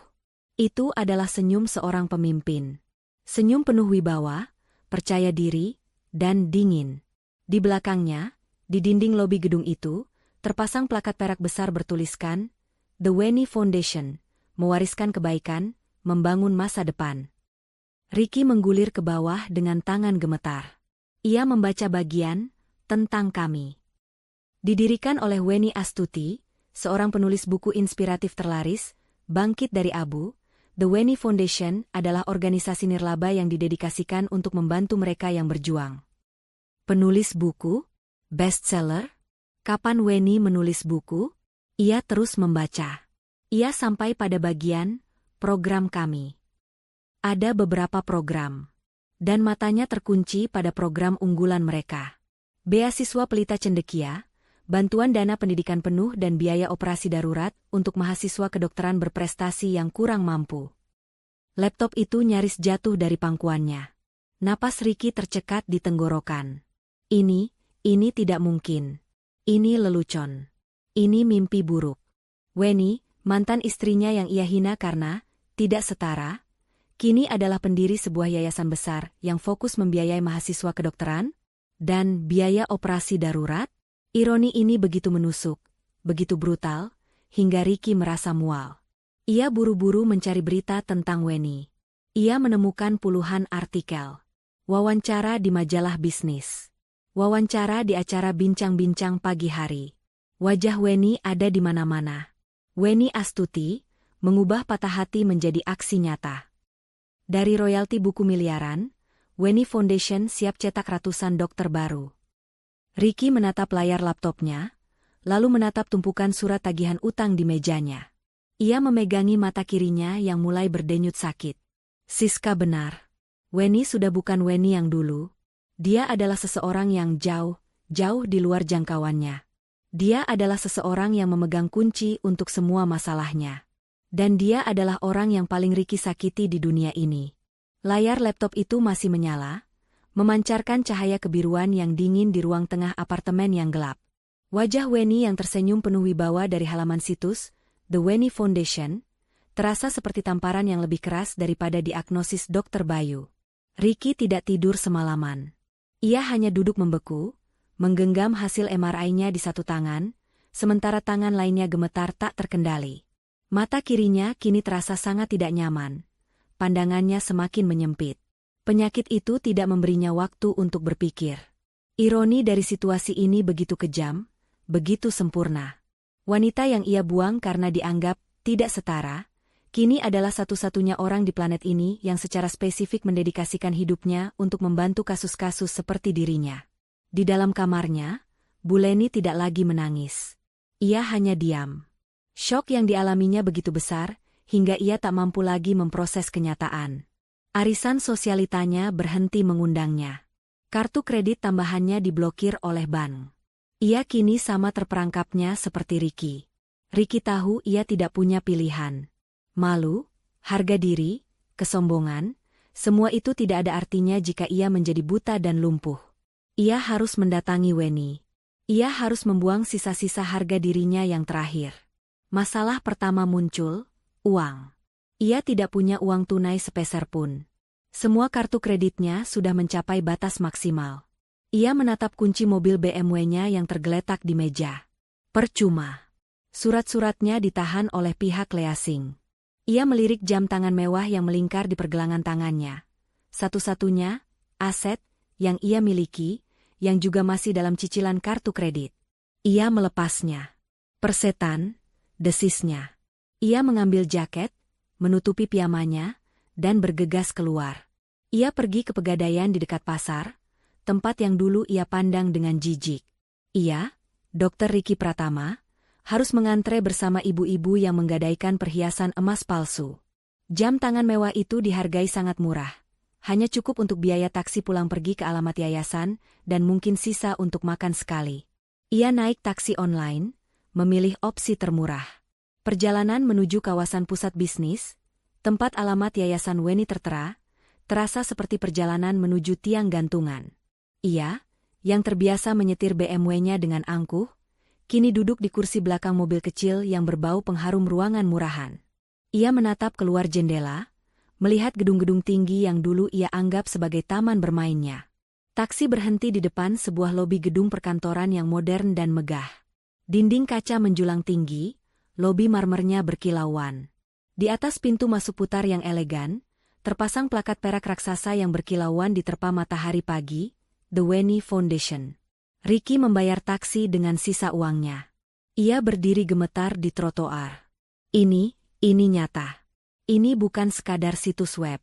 [SPEAKER 1] Itu adalah senyum seorang pemimpin. Senyum penuh wibawa, percaya diri, dan dingin. Di belakangnya, di dinding lobi gedung itu, terpasang plakat perak besar bertuliskan, The Weni Foundation, mewariskan kebaikan, membangun masa depan. Ricky menggulir ke bawah dengan tangan gemetar. Ia membaca bagian, tentang kami. Didirikan oleh Weni Astuti, seorang penulis buku inspiratif terlaris, bangkit dari abu, The Weni Foundation adalah organisasi nirlaba yang didedikasikan untuk membantu mereka yang berjuang. Penulis buku? Bestseller? Kapan Weni menulis buku? Ia terus membaca. Ia sampai pada bagian, program kami. Ada beberapa program. Dan matanya terkunci pada program unggulan mereka. Beasiswa Pelita Cendekia, bantuan dana pendidikan penuh dan biaya operasi darurat untuk mahasiswa kedokteran berprestasi yang kurang mampu. Laptop itu nyaris jatuh dari pangkuannya. Napas Ricky tercekat di tenggorokan. Ini tidak mungkin. Ini lelucon. Ini mimpi buruk. Weni, mantan istrinya yang ia hina karena tidak setara, kini adalah pendiri sebuah yayasan besar yang fokus membiayai mahasiswa kedokteran dan biaya operasi darurat. Ironi ini begitu menusuk, begitu brutal, hingga Ricky merasa mual. Ia buru-buru mencari berita tentang Weni. Ia menemukan puluhan artikel. Wawancara di majalah bisnis. Wawancara di acara bincang-bincang pagi hari. Wajah Weni ada di mana-mana. Weni Astuti, mengubah patah hati menjadi aksi nyata. Dari royalti buku miliaran, Weni Foundation siap cetak ratusan dokter baru. Ricky menatap layar laptopnya, lalu menatap tumpukan surat tagihan utang di mejanya. Ia memegangi mata kirinya yang mulai berdenyut sakit. Siska benar. Weni sudah bukan Weni yang dulu. Dia adalah seseorang yang jauh di luar jangkauannya. Dia adalah seseorang yang memegang kunci untuk semua masalahnya. Dan dia adalah orang yang paling Ricky sakiti di dunia ini. Layar laptop itu masih menyala, memancarkan cahaya kebiruan yang dingin di ruang tengah apartemen yang gelap. Wajah Weni yang tersenyum penuh wibawa dari halaman situs, The Weni Foundation, terasa seperti tamparan yang lebih keras daripada diagnosis Dr. Bayu. Ricky tidak tidur semalaman. Ia hanya duduk membeku, menggenggam hasil MRI-nya di satu tangan, sementara tangan lainnya gemetar tak terkendali. Mata kirinya kini terasa sangat tidak nyaman. Pandangannya semakin menyempit. Penyakit itu tidak memberinya waktu untuk berpikir. Ironi dari situasi ini begitu kejam, begitu sempurna. Wanita yang ia buang karena dianggap tidak setara, kini adalah satu-satunya orang di planet ini yang secara spesifik mendedikasikan hidupnya untuk membantu kasus-kasus seperti dirinya. Di dalam kamarnya, Bu Leni tidak lagi menangis. Ia hanya diam. Syok yang dialaminya begitu besar, hingga ia tak mampu lagi memproses kenyataan. Arisan sosialitanya berhenti mengundangnya. Kartu kredit tambahannya diblokir oleh bank. Ia kini sama terperangkapnya seperti Ricky. Ricky tahu ia tidak punya pilihan. Malu, harga diri, kesombongan, semua itu tidak ada artinya jika ia menjadi buta dan lumpuh. Ia harus mendatangi Weni. Ia harus membuang sisa-sisa harga dirinya yang terakhir. Masalah pertama muncul, uang. Ia tidak punya uang tunai sepeser pun. Semua kartu kreditnya sudah mencapai batas maksimal. Ia menatap kunci mobil BMW-nya yang tergeletak di meja. Percuma. Surat-suratnya ditahan oleh pihak leasing. Ia melirik jam tangan mewah yang melingkar di pergelangan tangannya. Satu-satunya aset yang ia miliki, yang juga masih dalam cicilan kartu kredit. Ia melepasnya. Persetan, desisnya. Ia mengambil jaket, menutupi piyamanya, dan bergegas keluar. Ia pergi ke pegadaian di dekat pasar, tempat yang dulu ia pandang dengan jijik. Ia, Dr. Ricky Pratama, harus mengantre bersama ibu-ibu yang menggadaikan perhiasan emas palsu. Jam tangan mewah itu dihargai sangat murah. Hanya cukup untuk biaya taksi pulang pergi ke alamat yayasan, dan mungkin sisa untuk makan sekali. Ia naik taksi online, memilih opsi termurah. Perjalanan menuju kawasan pusat bisnis, tempat alamat yayasan Weni tertera, terasa seperti perjalanan menuju tiang gantungan. Ia, yang terbiasa menyetir BMW-nya dengan angkuh, kini duduk di kursi belakang mobil kecil yang berbau pengharum ruangan murahan. Ia menatap keluar jendela, melihat gedung-gedung tinggi yang dulu ia anggap sebagai taman bermainnya. Taksi berhenti di depan sebuah lobi gedung perkantoran yang modern dan megah. Dinding kaca menjulang tinggi, lobi marmernya berkilauan. Di atas pintu masuk putar yang elegan, terpasang plakat perak raksasa yang berkilauan diterpa matahari pagi, The Weni Foundation. Ricky membayar taksi dengan sisa uangnya. Ia berdiri gemetar di trotoar. Ini nyata. Ini bukan sekadar situs web.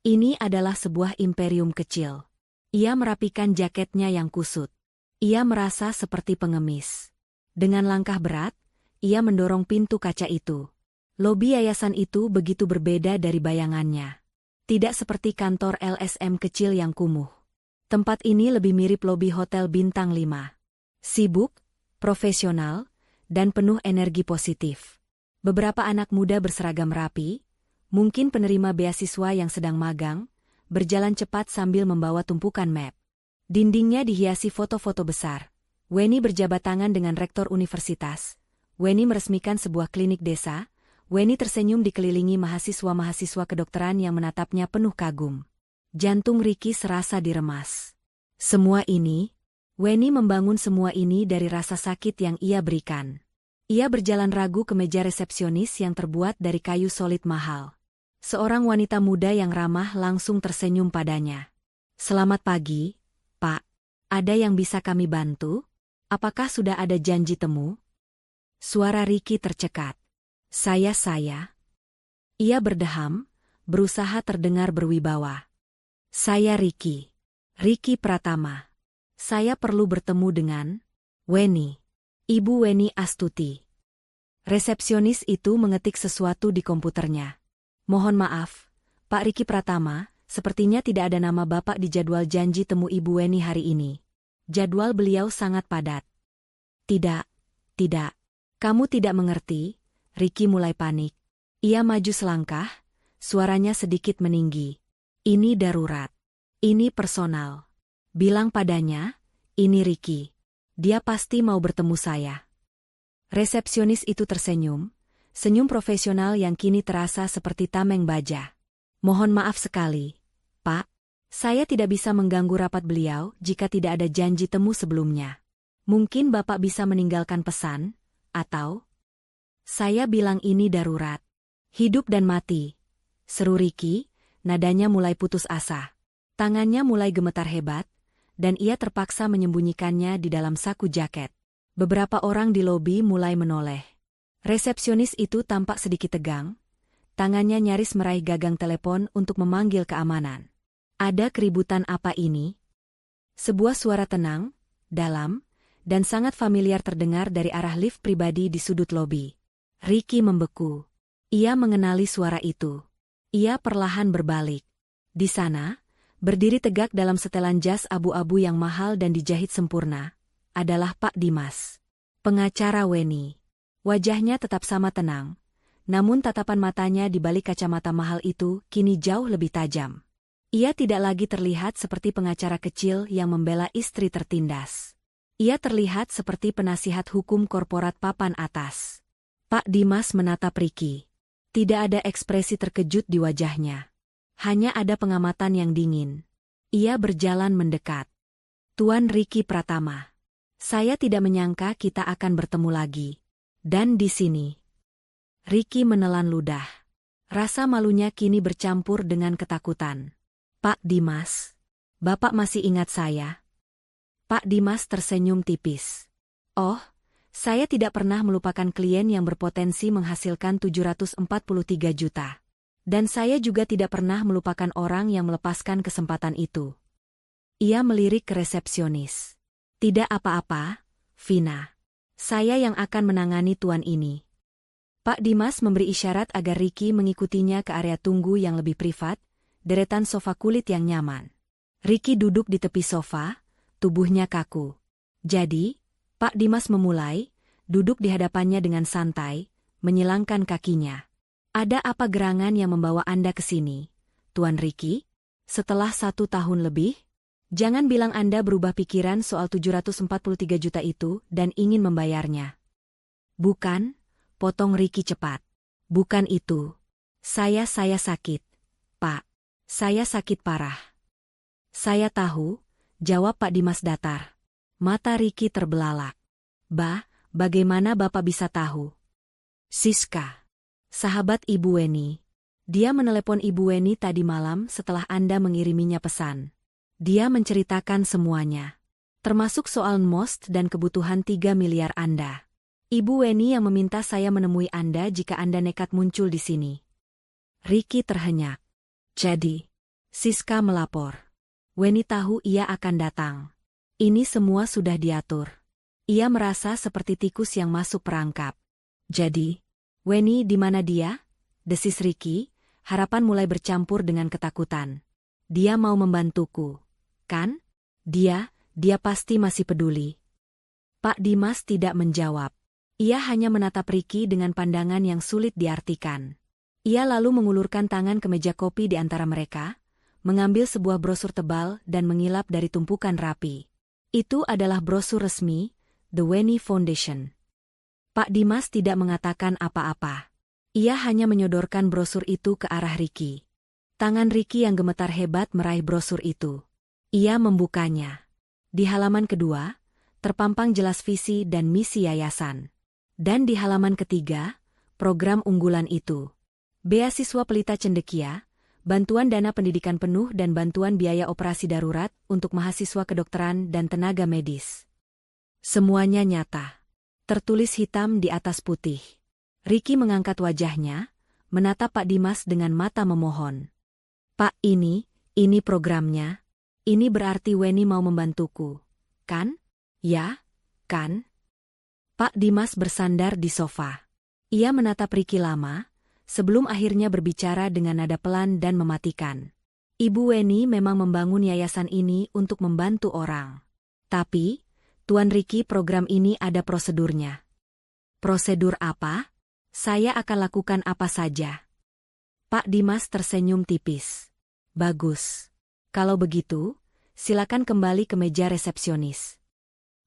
[SPEAKER 1] Ini adalah sebuah imperium kecil. Ia merapikan jaketnya yang kusut. Ia merasa seperti pengemis. Dengan langkah berat, ia mendorong pintu kaca itu. Lobi yayasan itu begitu berbeda dari bayangannya. Tidak seperti kantor LSM kecil yang kumuh. Tempat ini lebih mirip lobi hotel bintang 5. Sibuk, profesional, dan penuh energi positif. Beberapa anak muda berseragam rapi, mungkin penerima beasiswa yang sedang magang, berjalan cepat sambil membawa tumpukan map. Dindingnya dihiasi foto-foto besar. Weni berjabat tangan dengan rektor universitas. Weni meresmikan sebuah klinik desa. Weni tersenyum dikelilingi mahasiswa-mahasiswa kedokteran yang menatapnya penuh kagum. Jantung Ricky serasa diremas. Semua ini, Weni membangun semua ini dari rasa sakit yang ia berikan. Ia berjalan ragu ke meja resepsionis yang terbuat dari kayu solid mahal. Seorang wanita muda yang ramah langsung tersenyum padanya. "Selamat pagi, Pak. Ada yang bisa kami bantu? Apakah sudah ada janji temu?" Suara Ricky tercekat. Saya. Ia berdeham, berusaha terdengar berwibawa. "Saya Ricky Pratama. Saya perlu bertemu dengan Weni. Ibu Weni Astuti." Resepsionis itu mengetik sesuatu di komputernya. "Mohon maaf, Pak Ricky Pratama, sepertinya tidak ada nama Bapak di jadwal janji temu Ibu Weni hari ini. Jadwal beliau sangat padat." Tidak. Kamu tidak mengerti." Ricky mulai panik. Ia maju selangkah, suaranya sedikit meninggi. "Ini darurat. Ini personal. Bilang padanya, ini Ricky. Dia pasti mau bertemu saya." Resepsionis itu tersenyum, senyum profesional yang kini terasa seperti tameng baja. "Mohon maaf sekali, Pak. Saya tidak bisa mengganggu rapat beliau jika tidak ada janji temu sebelumnya. Mungkin Bapak bisa meninggalkan pesan, atau..." "Saya bilang ini darurat. Hidup dan mati," seru Ricky, nadanya mulai putus asa. Tangannya mulai gemetar hebat, dan ia terpaksa menyembunyikannya di dalam saku jaket. Beberapa orang di lobi mulai menoleh. Resepsionis itu tampak sedikit tegang, tangannya nyaris meraih gagang telepon untuk memanggil keamanan. "Ada keributan apa ini?" Sebuah suara tenang, dalam, dan sangat familiar terdengar dari arah lift pribadi di sudut lobi. Ricky membeku. Ia mengenali suara itu. Ia perlahan berbalik. Di sana, berdiri tegak dalam setelan jas abu-abu yang mahal dan dijahit sempurna, adalah Pak Dimas, pengacara Weni. Wajahnya tetap sama tenang, namun tatapan matanya di balik kacamata mahal itu kini jauh lebih tajam. Ia tidak lagi terlihat seperti pengacara kecil yang membela istri tertindas. Ia terlihat seperti penasihat hukum korporat papan atas. Pak Dimas menatap Ricky. Tidak ada ekspresi terkejut di wajahnya. Hanya ada pengamatan yang dingin. Ia berjalan mendekat. Tuan Ricky Pratama, saya tidak menyangka kita akan bertemu lagi. Dan di sini. Ricky menelan ludah. Rasa malunya kini bercampur dengan ketakutan. Pak Dimas, Bapak masih ingat saya? Pak Dimas tersenyum tipis. Oh, saya tidak pernah melupakan klien yang berpotensi menghasilkan 743 juta. Dan saya juga tidak pernah melupakan orang yang melepaskan kesempatan itu. Ia melirik ke resepsionis. Tidak apa-apa, Vina. Saya yang akan menangani tuan ini. Pak Dimas memberi isyarat agar Ricky mengikutinya ke area tunggu yang lebih privat, deretan sofa kulit yang nyaman. Ricky duduk di tepi sofa, tubuhnya kaku. Jadi, Pak Dimas memulai, duduk di hadapannya dengan santai, menyilangkan kakinya. Ada apa gerangan yang membawa Anda ke sini, Tuan Ricky? Setelah 1 tahun lebih? Jangan bilang Anda berubah pikiran soal 743 juta itu dan ingin membayarnya. Bukan, potong Ricky cepat. Bukan itu. Saya sakit, Pak. Saya sakit parah. Saya tahu, jawab Pak Dimas datar. Mata Ricky terbelalak. Bagaimana Bapak bisa tahu? Siska, sahabat Ibu Weni. Dia menelepon Ibu Weni tadi malam setelah Anda mengiriminya pesan. Dia menceritakan semuanya. Termasuk soal most dan kebutuhan 3 miliar Anda. Ibu Weni yang meminta saya menemui Anda jika Anda nekat muncul di sini. Ricky terhenyak. Jadi, Siska melapor. Weni tahu ia akan datang. Ini semua sudah diatur. Ia merasa seperti tikus yang masuk perangkap. Jadi, Weni di mana dia? Desis Ricky, harapan mulai bercampur dengan ketakutan. Dia mau membantuku, kan? Dia pasti masih peduli. Pak Dimas tidak menjawab. Ia hanya menatap Ricky dengan pandangan yang sulit diartikan. Ia lalu mengulurkan tangan ke meja kopi di antara mereka, mengambil sebuah brosur tebal dan mengilap dari tumpukan rapi. Itu adalah brosur resmi, The Weni Foundation. Pak Dimas tidak mengatakan apa-apa. Ia hanya menyodorkan brosur itu ke arah Ricky. Tangan Ricky yang gemetar hebat meraih brosur itu. Ia membukanya. Di halaman kedua, terpampang jelas visi dan misi yayasan. Dan di halaman ketiga, program unggulan itu. Beasiswa Pelita Cendekia, bantuan dana pendidikan penuh dan bantuan biaya operasi darurat untuk mahasiswa kedokteran dan tenaga medis. Semuanya nyata. Tertulis hitam di atas putih. Ricky mengangkat wajahnya, menatap Pak Dimas dengan mata memohon. Pak, ini programnya. Ini berarti Weni mau membantuku, kan? Ya, kan? Pak Dimas bersandar di sofa. Ia menatap Ricky lama, sebelum akhirnya berbicara dengan nada pelan dan mematikan. Ibu Weni memang membangun yayasan ini untuk membantu orang. Tapi, Tuan Ricky, program ini ada prosedurnya. Prosedur apa? Saya akan lakukan apa saja. Pak Dimas tersenyum tipis. Bagus. Kalau begitu, silakan kembali ke meja resepsionis.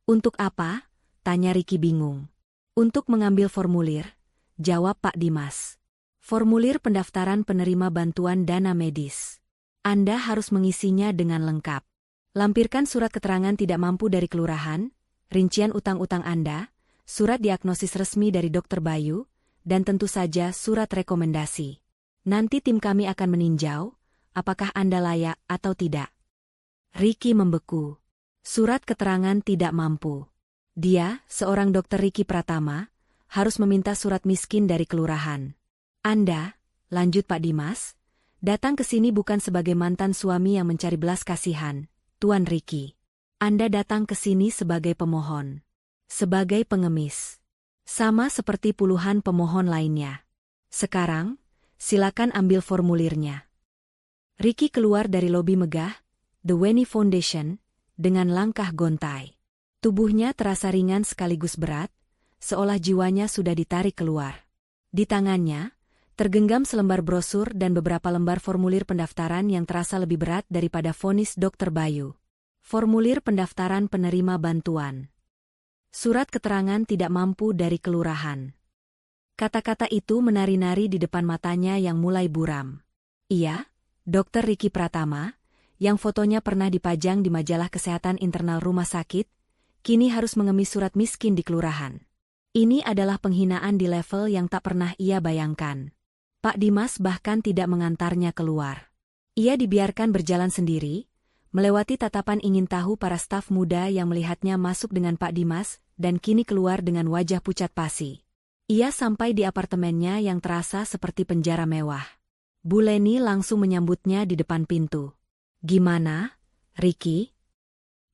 [SPEAKER 1] Untuk apa? Tanya Ricky bingung. Untuk mengambil formulir, jawab Pak Dimas. Formulir pendaftaran penerima bantuan dana medis. Anda harus mengisinya dengan lengkap. Lampirkan surat keterangan tidak mampu dari kelurahan, rincian utang-utang Anda, surat diagnosis resmi dari Dr. Bayu, dan tentu saja surat rekomendasi. Nanti tim kami akan meninjau, apakah Anda layak atau tidak. Ricky membeku. Surat keterangan tidak mampu. Dia, seorang dokter Ricky Pratama, harus meminta surat miskin dari kelurahan. Anda, lanjut Pak Dimas, datang ke sini bukan sebagai mantan suami yang mencari belas kasihan, Tuan Ricky. Anda datang ke sini sebagai pemohon. Sebagai pengemis. Sama seperti puluhan pemohon lainnya. Sekarang, silakan ambil formulirnya. Ricky keluar dari lobi megah, The Weni Foundation, dengan langkah gontai. Tubuhnya terasa ringan sekaligus berat, seolah jiwanya sudah ditarik keluar. Di tangannya, tergenggam selembar brosur dan beberapa lembar formulir pendaftaran yang terasa lebih berat daripada vonis Dr. Bayu. Formulir pendaftaran penerima bantuan. Surat keterangan tidak mampu dari kelurahan. Kata-kata itu menari-nari di depan matanya yang mulai buram. Iya, Dr. Ricky Pratama, yang fotonya pernah dipajang di majalah kesehatan internal rumah sakit, kini harus mengemis surat miskin di kelurahan. Ini adalah penghinaan di level yang tak pernah ia bayangkan. Pak Dimas bahkan tidak mengantarnya keluar. Ia dibiarkan berjalan sendiri, melewati tatapan ingin tahu para staf muda yang melihatnya masuk dengan Pak Dimas dan kini keluar dengan wajah pucat pasi. Ia sampai di apartemennya yang terasa seperti penjara mewah. Bu Leni langsung menyambutnya di depan pintu. "Gimana, Ricky?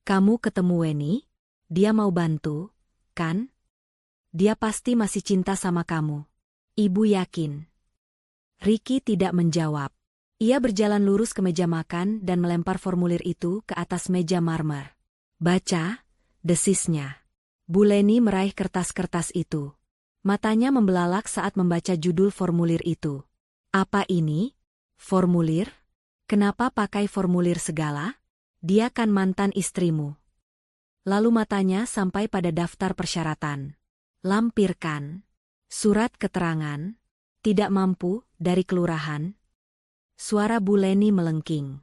[SPEAKER 1] Kamu ketemu Weni? Dia mau bantu, kan? Dia pasti masih cinta sama kamu. Ibu yakin." Ricky tidak menjawab. Ia berjalan lurus ke meja makan dan melempar formulir itu ke atas meja marmer. "Baca," desisnya. Bu Leni meraih kertas-kertas itu. Matanya membelalak saat membaca judul formulir itu. "Apa ini? Formulir? Kenapa pakai formulir segala? Dia kan mantan istrimu." Lalu matanya sampai pada daftar persyaratan. Lampirkan. Surat keterangan. Tidak mampu, dari kelurahan. Suara Bu Leni melengking.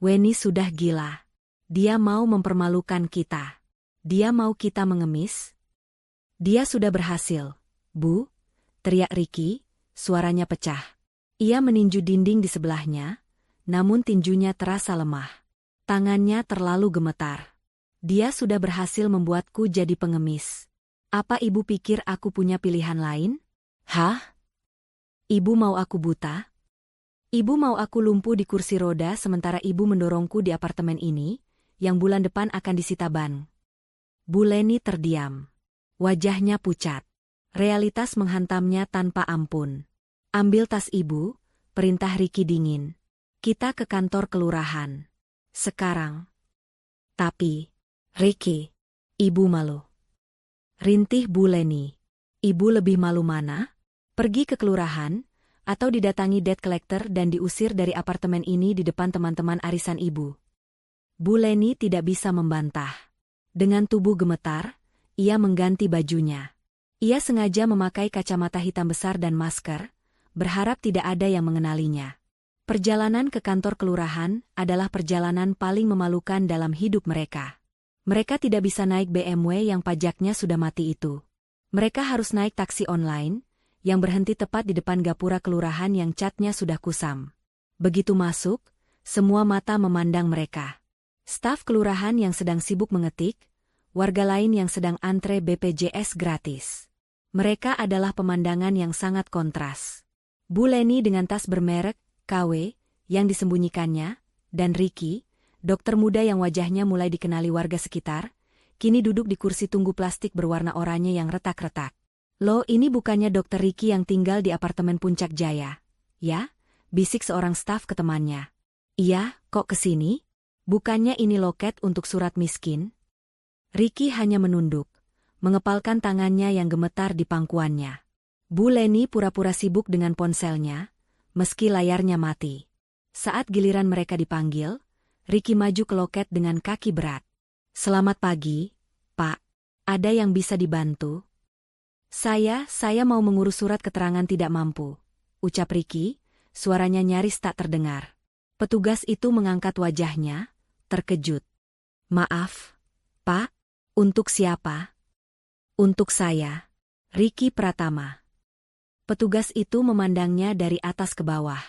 [SPEAKER 1] "Weni sudah gila. Dia mau mempermalukan kita. Dia mau kita mengemis. Dia sudah berhasil, Bu," teriak Ricky, suaranya pecah. Ia meninju dinding di sebelahnya, namun tinjunya terasa lemah. Tangannya terlalu gemetar. "Dia sudah berhasil membuatku jadi pengemis. Apa ibu pikir aku punya pilihan lain? Hah? Ibu mau aku buta? Ibu mau aku lumpuh di kursi roda sementara ibu mendorongku di apartemen ini, yang bulan depan akan disita ban?" Bu Leni terdiam. Wajahnya pucat. Realitas menghantamnya tanpa ampun. "Ambil tas ibu," perintah Ricky dingin. "Kita ke kantor kelurahan. Sekarang." "Tapi, Ricky, ibu malu." Rintih Bu Leni. "Ibu lebih malu mana? Pergi ke kelurahan, atau didatangi debt collector dan diusir dari apartemen ini di depan teman-teman arisan ibu?" Bu Leni tidak bisa membantah. Dengan tubuh gemetar, ia mengganti bajunya. Ia sengaja memakai kacamata hitam besar dan masker, berharap tidak ada yang mengenalinya. Perjalanan ke kantor kelurahan adalah perjalanan paling memalukan dalam hidup mereka. Mereka tidak bisa naik BMW yang pajaknya sudah mati itu. Mereka harus naik taksi online, yang berhenti tepat di depan gapura kelurahan yang catnya sudah kusam. Begitu masuk, semua mata memandang mereka. Staf kelurahan yang sedang sibuk mengetik, warga lain yang sedang antre BPJS gratis. Mereka adalah pemandangan yang sangat kontras. Bu Leni dengan tas bermerek KW yang disembunyikannya, dan Ricky, dokter muda yang wajahnya mulai dikenali warga sekitar, kini duduk di kursi tunggu plastik berwarna oranye yang retak-retak. "Loh, ini bukannya Dokter Ricky yang tinggal di apartemen Puncak Jaya, ya?" bisik seorang staf ke temannya. "Iya, kok kesini? Bukannya ini loket untuk surat miskin?" Ricky hanya menunduk, mengepalkan tangannya yang gemetar di pangkuannya. Bu Leni pura-pura sibuk dengan ponselnya, meski layarnya mati. Saat giliran mereka dipanggil, Ricky maju ke loket dengan kaki berat. "Selamat pagi, Pak. Ada yang bisa dibantu?" Saya mau mengurus surat keterangan tidak mampu," ucap Ricky, suaranya nyaris tak terdengar. Petugas itu mengangkat wajahnya, terkejut. "Maaf, Pak, untuk siapa?" "Untuk saya, Ricky Pratama." Petugas itu memandangnya dari atas ke bawah.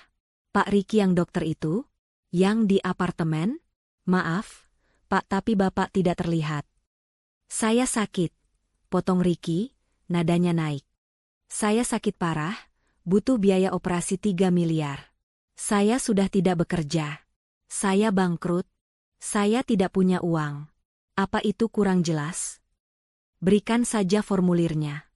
[SPEAKER 1] "Pak Ricky yang dokter itu? Yang di apartemen? Maaf, Pak, tapi Bapak tidak terlihat." "Saya sakit," potong Ricky, nadanya naik. "Saya sakit parah, butuh biaya operasi 3 miliar. Saya sudah tidak bekerja. Saya bangkrut. Saya tidak punya uang. Apa itu kurang jelas? Berikan saja formulirnya."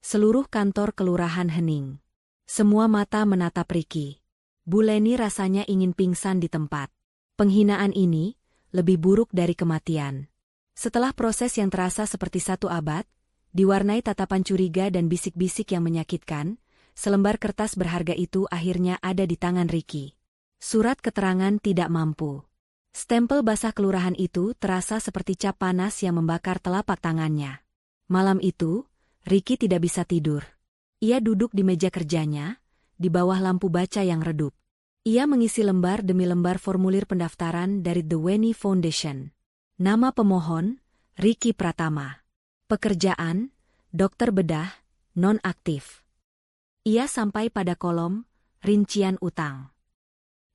[SPEAKER 1] Seluruh kantor kelurahan hening. Semua mata menatap Ricky. Bu Leni rasanya ingin pingsan di tempat. Penghinaan ini lebih buruk dari kematian. Setelah proses yang terasa seperti 1 abad, diwarnai tatapan curiga dan bisik-bisik yang menyakitkan, selembar kertas berharga itu akhirnya ada di tangan Ricky. Surat keterangan tidak mampu. Stempel basah kelurahan itu terasa seperti cap panas yang membakar telapak tangannya. Malam itu, Ricky tidak bisa tidur. Ia duduk di meja kerjanya, di bawah lampu baca yang redup. Ia mengisi lembar demi lembar formulir pendaftaran dari The Weni Foundation. Nama pemohon, Ricky Pratama. Pekerjaan, dokter bedah, non-aktif. Ia sampai pada kolom, rincian utang.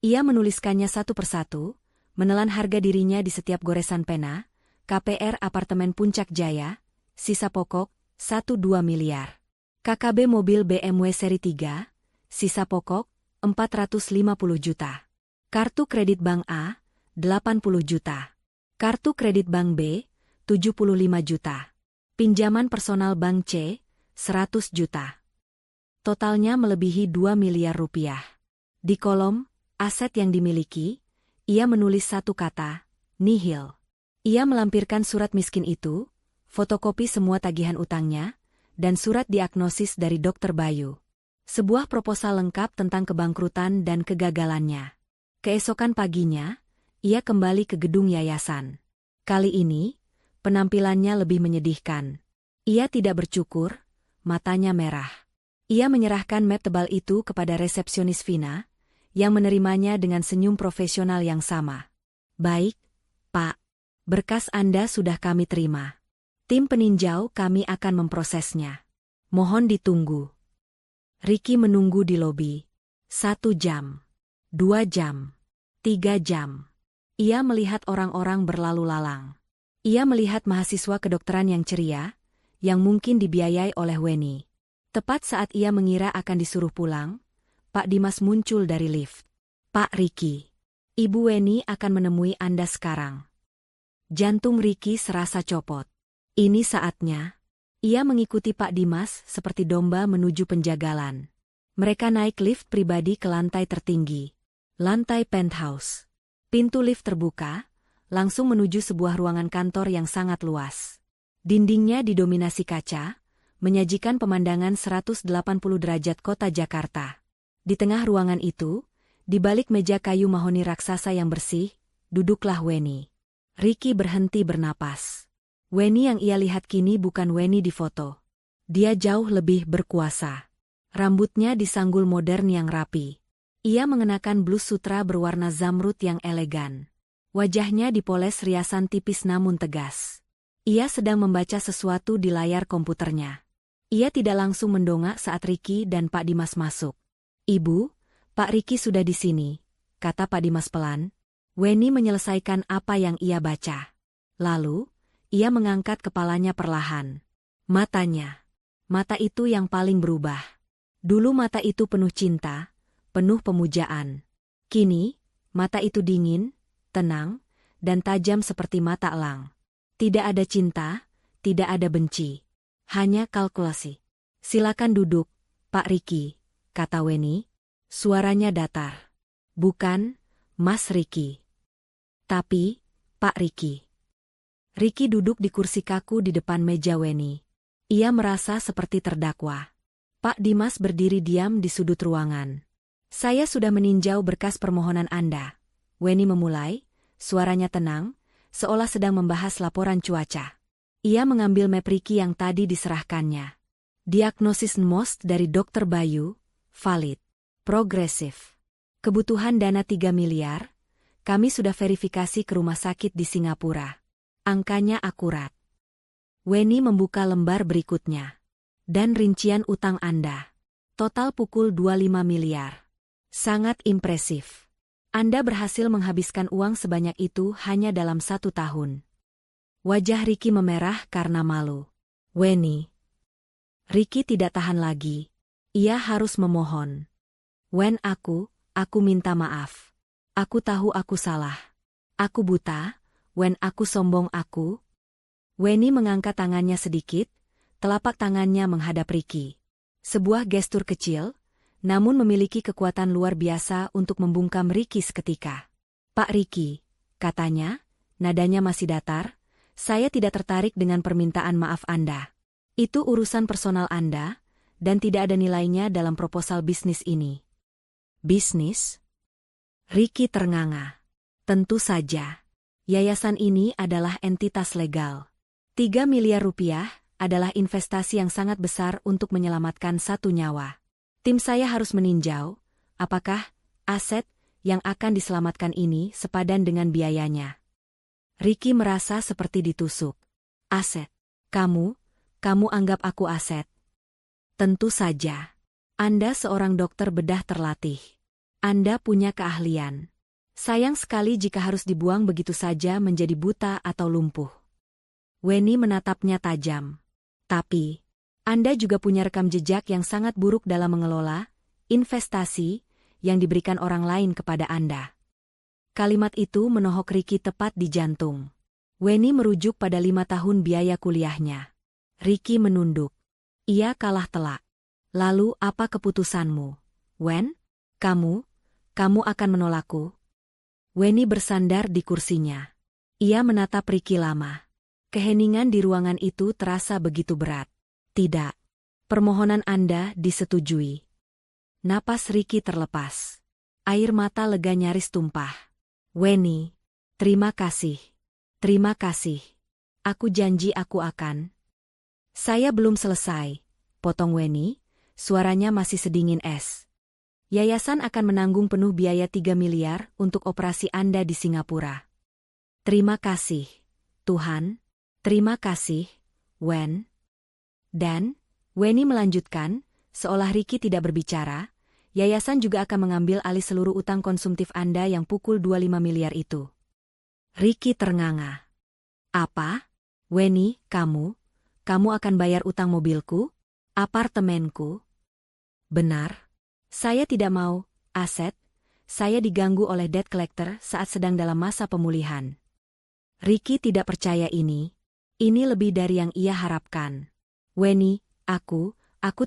[SPEAKER 1] Ia menuliskannya satu persatu, menelan harga dirinya di setiap goresan pena, KPR apartemen Puncak Jaya, sisa pokok, 1,2 miliar. KKB mobil BMW seri 3, sisa pokok, 450 juta. Kartu kredit Bank A, 80 juta. Kartu kredit Bank B, 75 juta. Pinjaman personal Bank C, 100 juta. Totalnya melebihi 2 miliar rupiah. Di kolom, aset yang dimiliki, ia menulis satu kata, nihil. Ia melampirkan surat miskin itu, fotokopi semua tagihan utangnya, dan surat diagnosis dari Dokter Bayu. Sebuah proposal lengkap tentang kebangkrutan dan kegagalannya. Keesokan paginya, ia kembali ke gedung yayasan. Kali ini, penampilannya lebih menyedihkan. Ia tidak bercukur, matanya merah. Ia menyerahkan map tebal itu kepada resepsionis Vina, yang menerimanya dengan senyum profesional yang sama. Baik, Pak. Berkas Anda sudah kami terima. Tim peninjau kami akan memprosesnya. Mohon ditunggu. Ricky menunggu di lobi. 1 jam. 2 jam. 3 jam. Ia melihat orang-orang berlalu lalang. Ia melihat mahasiswa kedokteran yang ceria, yang mungkin dibiayai oleh Weni. Tepat saat ia mengira akan disuruh pulang, Pak Dimas muncul dari lift. Pak Ricky, Ibu Weni akan menemui Anda sekarang. Jantung Ricky serasa copot. Ini saatnya. Ia mengikuti Pak Dimas seperti domba menuju penjagalan. Mereka naik lift pribadi ke lantai tertinggi. Lantai penthouse. Pintu lift terbuka, langsung menuju sebuah ruangan kantor yang sangat luas. Dindingnya didominasi kaca, menyajikan pemandangan 180 derajat kota Jakarta. Di tengah ruangan itu, di balik meja kayu mahoni raksasa yang bersih, duduklah Weni. Ricky berhenti bernapas. Weni yang ia lihat kini bukan Weni di foto. Dia jauh lebih berkuasa. Rambutnya disanggul modern yang rapi. Ia mengenakan blus sutra berwarna zamrud yang elegan. Wajahnya dipoles riasan tipis namun tegas. Ia sedang membaca sesuatu di layar komputernya. Ia tidak langsung mendongak saat Ricky dan Pak Dimas masuk. Ibu, Pak Ricky sudah di sini, kata Pak Dimas pelan. Weni menyelesaikan apa yang ia baca. Lalu, ia mengangkat kepalanya perlahan. Mata itu yang paling berubah. Dulu mata itu penuh cinta, penuh pemujaan. Kini, mata itu dingin, tenang, dan tajam seperti mata elang. Tidak ada cinta, tidak ada benci. Hanya kalkulasi. Silakan duduk, Pak Ricky, kata Weni. Suaranya datar. Bukan, Mas Ricky. Tapi, Pak Ricky. Ricky duduk di kursi kaku di depan meja Weni. Ia merasa seperti terdakwa. Pak Dimas berdiri diam di sudut ruangan. Saya sudah meninjau berkas permohonan Anda. Weni memulai, suaranya tenang, seolah sedang membahas laporan cuaca. Ia mengambil map Ricky yang tadi diserahkannya. Diagnosis NMOS dari Dokter Bayu, valid, progresif. Kebutuhan dana 3 miliar, kami sudah verifikasi ke rumah sakit di Singapura. Angkanya akurat. Weni membuka lembar berikutnya. Dan rincian utang Anda. Total pukul 25 miliar. Sangat impresif. Anda berhasil menghabiskan uang sebanyak itu hanya dalam 1 tahun. Wajah Ricky memerah karena malu. Weni. Ricky tidak tahan lagi. Ia harus memohon. Wen aku minta maaf. Aku tahu aku salah. Aku buta, Wen aku sombong aku. Weni mengangkat tangannya sedikit, telapak tangannya menghadap Ricky. Sebuah gestur kecil, namun memiliki kekuatan luar biasa untuk membungkam Ricky seketika. "Pak Ricky," katanya, nadanya masih datar, "saya tidak tertarik dengan permintaan maaf Anda. Itu urusan personal Anda, dan tidak ada nilainya dalam proposal bisnis ini." "Bisnis?" Ricky ternganga. "Tentu saja. Yayasan ini adalah entitas legal. 3 miliar rupiah adalah investasi yang sangat besar untuk menyelamatkan satu nyawa. Tim saya harus meninjau, apakah aset yang akan diselamatkan ini sepadan dengan biayanya." Ricky merasa seperti ditusuk. "Aset? Kamu anggap aku aset?" "Tentu saja. Anda seorang dokter bedah terlatih. Anda punya keahlian. Sayang sekali jika harus dibuang begitu saja menjadi buta atau lumpuh." Weni menatapnya tajam. "Tapi, Anda juga punya rekam jejak yang sangat buruk dalam mengelola investasi yang diberikan orang lain kepada Anda." Kalimat itu menohok Ricky tepat di jantung. Weni merujuk pada 5 tahun biaya kuliahnya. Ricky menunduk. Ia kalah telak. "Lalu apa keputusanmu, Wen? Kamu akan menolakku?" Weni bersandar di kursinya. Ia menatap Ricky lama. Keheningan di ruangan itu terasa begitu berat. "Tidak. Permohonan Anda disetujui." Napas Ricky terlepas. Air mata lega nyaris tumpah. "Weni, terima kasih. Terima kasih. Aku janji aku akan." "Saya belum selesai," potong Weni, suaranya masih sedingin es. "Yayasan akan menanggung penuh biaya 3 miliar untuk operasi Anda di Singapura." "Terima kasih, Tuhan. Terima kasih, Wen." Dan, Weni melanjutkan, seolah Ricky tidak berbicara, yayasan juga akan mengambil alih seluruh utang konsumtif Anda yang pukul 25 miliar itu. Ricky ternganga. "Apa? Weni, kamu akan bayar utang mobilku? Apartemenku?" "Benar. Saya tidak mau aset. Saya diganggu oleh debt collector saat sedang dalam masa pemulihan." Ricky tidak percaya ini. Ini lebih dari yang ia harapkan. "Weni, aku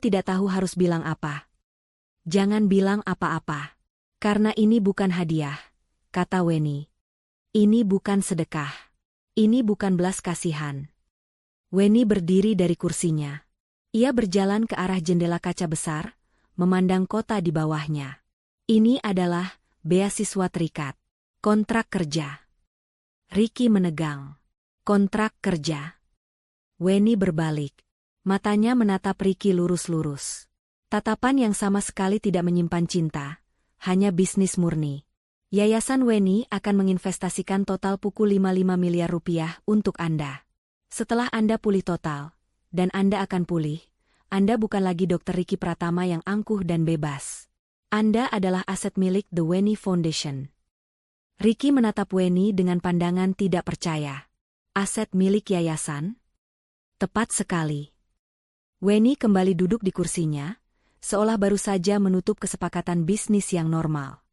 [SPEAKER 1] tidak tahu harus bilang apa." "Jangan bilang apa-apa. Karena ini bukan hadiah," kata Weni. "Ini bukan sedekah. Ini bukan belas kasihan." Weni berdiri dari kursinya. Ia berjalan ke arah jendela kaca besar, memandang kota di bawahnya. "Ini adalah beasiswa terikat. Kontrak kerja." Ricky menegang. "Kontrak kerja?" Weni berbalik. Matanya menatap Ricky lurus-lurus. Tatapan yang sama sekali tidak menyimpan cinta, hanya bisnis murni. "Yayasan Weni akan menginvestasikan total pukul 55 miliar rupiah untuk Anda. Setelah Anda pulih total, dan Anda akan pulih, Anda bukan lagi Dr. Ricky Pratama yang angkuh dan bebas. Anda adalah aset milik The Weni Foundation." Ricky menatap Weni dengan pandangan tidak percaya. "Aset milik yayasan?" "Tepat sekali." Weni kembali duduk di kursinya, seolah baru saja menutup kesepakatan bisnis yang normal.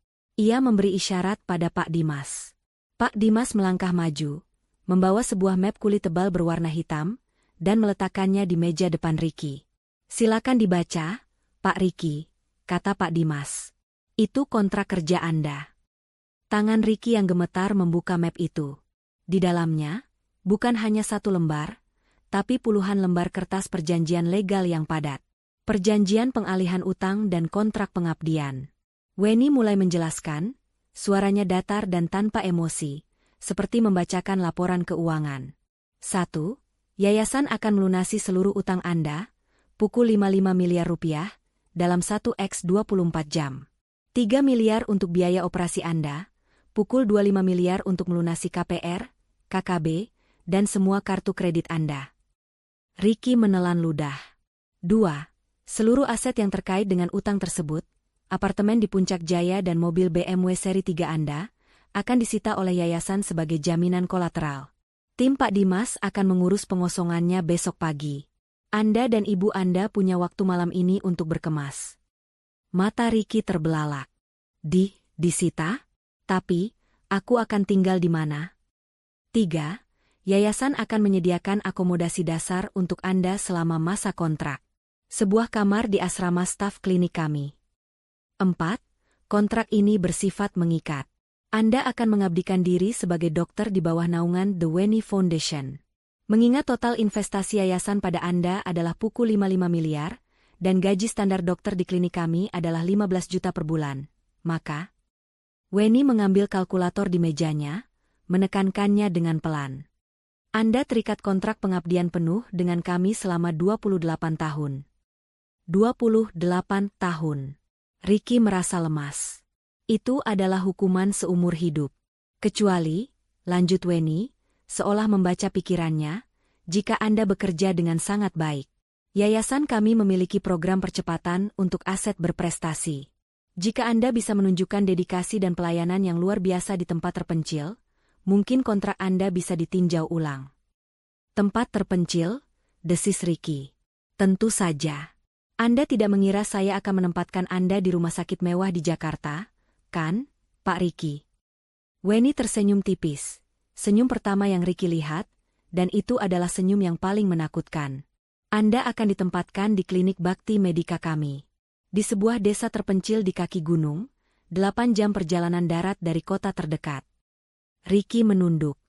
[SPEAKER 1] Ia memberi isyarat pada Pak Dimas. Pak Dimas melangkah maju, membawa sebuah map kulit tebal berwarna hitam, dan meletakkannya di meja depan Ricky. "Silakan dibaca, Pak Ricky," kata Pak Dimas. "Itu kontrak kerja Anda." Tangan Ricky yang gemetar membuka map itu. Di dalamnya, bukan hanya satu lembar, tapi puluhan lembar kertas perjanjian legal yang padat. Perjanjian pengalihan utang dan kontrak pengabdian. Weni mulai menjelaskan, suaranya datar dan tanpa emosi, seperti membacakan laporan keuangan. 1. Yayasan akan melunasi seluruh utang Anda, pukul 55 miliar rupiah, dalam 1x 24 jam. 3 miliar untuk biaya operasi Anda, pukul 25 miliar untuk melunasi KPR, KKB, dan semua kartu kredit Anda. Ricky menelan ludah. 2. Seluruh aset yang terkait dengan utang tersebut, apartemen di Puncak Jaya dan mobil BMW seri 3 Anda, akan disita oleh yayasan sebagai jaminan kolateral. Tim Pak Dimas akan mengurus pengosongannya besok pagi. Anda dan ibu Anda punya waktu malam ini untuk berkemas. Mata Ricky terbelalak. Disita? Tapi, aku akan tinggal di mana? 3. Yayasan akan menyediakan akomodasi dasar untuk Anda selama masa kontrak. Sebuah kamar di asrama staf klinik kami. 4. Kontrak ini bersifat mengikat. Anda akan mengabdikan diri sebagai dokter di bawah naungan The Weni Foundation. Mengingat total investasi yayasan pada Anda adalah pukul 55 miliar, dan gaji standar dokter di klinik kami adalah 15 juta per bulan, maka Weni mengambil kalkulator di mejanya, menekankannya dengan pelan. Anda terikat kontrak pengabdian penuh dengan kami selama 28 tahun. 28 tahun. Ricky merasa lemas. Itu adalah hukuman seumur hidup. Kecuali, lanjut Weni, seolah membaca pikirannya, jika Anda bekerja dengan sangat baik. Yayasan kami memiliki program percepatan untuk aset berprestasi. Jika Anda bisa menunjukkan dedikasi dan pelayanan yang luar biasa di tempat terpencil, mungkin kontrak Anda bisa ditinjau ulang. Tempat terpencil, desis Ricky. Tentu saja. Anda tidak mengira saya akan menempatkan Anda di rumah sakit mewah di Jakarta, kan, Pak Ricky? Weni tersenyum tipis. Senyum pertama yang Ricky lihat, dan itu adalah senyum yang paling menakutkan. Anda akan ditempatkan di klinik bakti medika kami. Di sebuah desa terpencil di kaki gunung, 8 jam perjalanan darat dari kota terdekat. Ricky menunduk.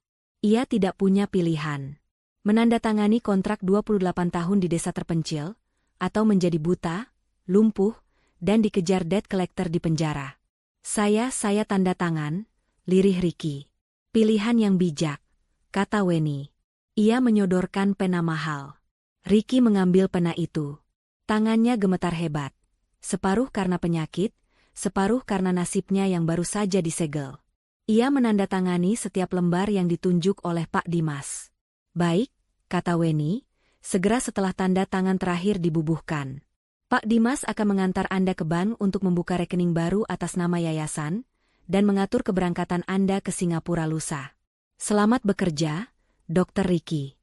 [SPEAKER 1] Ia tidak punya pilihan. Menandatangani kontrak 28 tahun di desa terpencil, atau menjadi buta, lumpuh, dan dikejar debt collector di penjara. Saya tanda tangan, lirih Ricky. Pilihan yang bijak, kata Weni. Ia menyodorkan pena mahal. Ricky mengambil pena itu. Tangannya gemetar hebat. Separuh karena penyakit, separuh karena nasibnya yang baru saja disegel. Ia menandatangani setiap lembar yang ditunjuk oleh Pak Dimas. Baik, kata Weni. Segera setelah tanda tangan terakhir dibubuhkan. Pak Dimas akan mengantar Anda ke bank untuk membuka rekening baru atas nama yayasan, dan mengatur keberangkatan Anda ke Singapura lusa. Selamat bekerja, Dr. Ricky.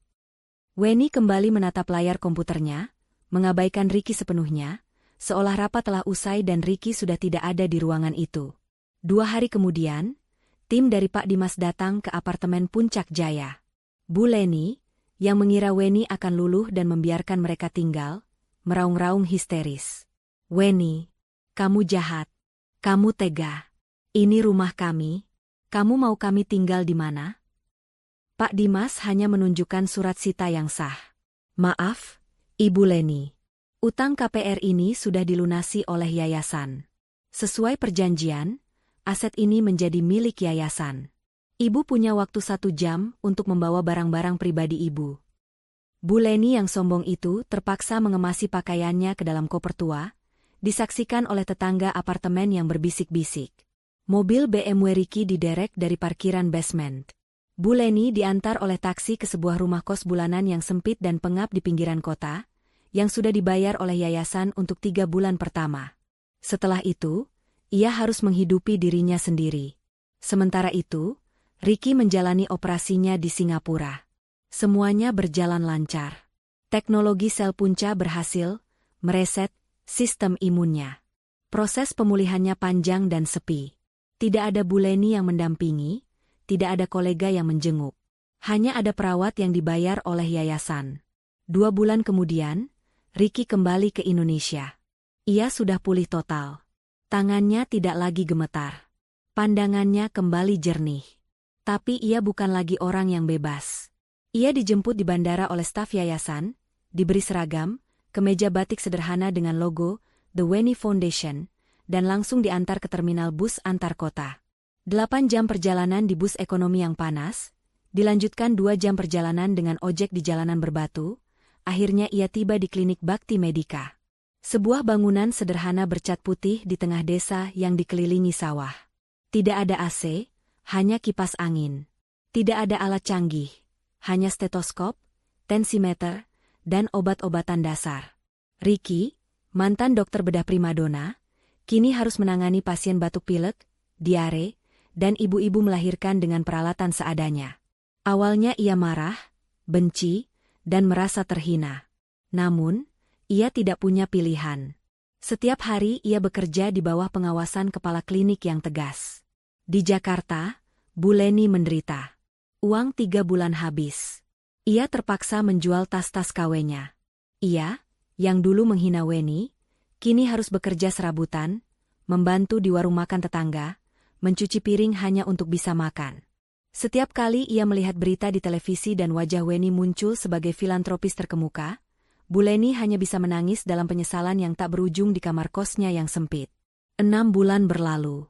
[SPEAKER 1] Weni kembali menatap layar komputernya, mengabaikan Ricky sepenuhnya, seolah rapat telah usai dan Ricky sudah tidak ada di ruangan itu. 2 hari kemudian, tim dari Pak Dimas datang ke apartemen Puncak Jaya. Bu Leni, yang mengira Weni akan luluh dan membiarkan mereka tinggal, meraung-raung histeris. Weni, kamu jahat. Kamu tega. Ini rumah kami. Kamu mau kami tinggal di mana? Pak Dimas hanya menunjukkan surat sita yang sah. Maaf, Ibu Leni. Utang KPR ini sudah dilunasi oleh yayasan. Sesuai perjanjian, aset ini menjadi milik yayasan. Ibu punya waktu 1 jam untuk membawa barang-barang pribadi Ibu. Bu Leni yang sombong itu terpaksa mengemasi pakaiannya ke dalam koper tua, disaksikan oleh tetangga apartemen yang berbisik-bisik. Mobil BMW Ricky diderek dari parkiran basement. Bu Leni diantar oleh taksi ke sebuah rumah kos bulanan yang sempit dan pengap di pinggiran kota, yang sudah dibayar oleh yayasan untuk 3 bulan pertama. Setelah itu, ia harus menghidupi dirinya sendiri. Sementara itu, Ricky menjalani operasinya di Singapura. Semuanya berjalan lancar. Teknologi sel punca berhasil mereset sistem imunnya. Proses pemulihannya panjang dan sepi. Tidak ada Bu Leni yang mendampingi, tidak ada kolega yang menjenguk. Hanya ada perawat yang dibayar oleh yayasan. 2 bulan kemudian, Ricky kembali ke Indonesia. Ia sudah pulih total. Tangannya tidak lagi gemetar. Pandangannya kembali jernih. Tapi ia bukan lagi orang yang bebas. Ia dijemput di bandara oleh staf yayasan, diberi seragam, kemeja batik sederhana dengan logo The Weni Foundation, dan langsung diantar ke terminal bus antar kota. 8 jam perjalanan di bus ekonomi yang panas, dilanjutkan 2 jam perjalanan dengan ojek di jalanan berbatu, akhirnya ia tiba di klinik bakti medika. Sebuah bangunan sederhana bercat putih di tengah desa yang dikelilingi sawah. Tidak ada AC, hanya kipas angin. Tidak ada alat canggih, hanya stetoskop, tensimeter, dan obat-obatan dasar. Ricky, mantan dokter bedah primadona, kini harus menangani pasien batuk pilek, diare, dan ibu-ibu melahirkan dengan peralatan seadanya. Awalnya ia marah, benci, dan merasa terhina. Namun, ia tidak punya pilihan. Setiap hari ia bekerja di bawah pengawasan kepala klinik yang tegas. Di Jakarta, Bu Leni menderita. Uang 3 bulan habis. Ia terpaksa menjual tas-tas KW-nya. Ia, yang dulu menghina Weni, kini harus bekerja serabutan, membantu di warung makan tetangga, mencuci piring hanya untuk bisa makan. Setiap kali ia melihat berita di televisi dan wajah Weni muncul sebagai filantropis terkemuka, Bu Leni hanya bisa menangis dalam penyesalan yang tak berujung di kamar kosnya yang sempit. 6 bulan berlalu.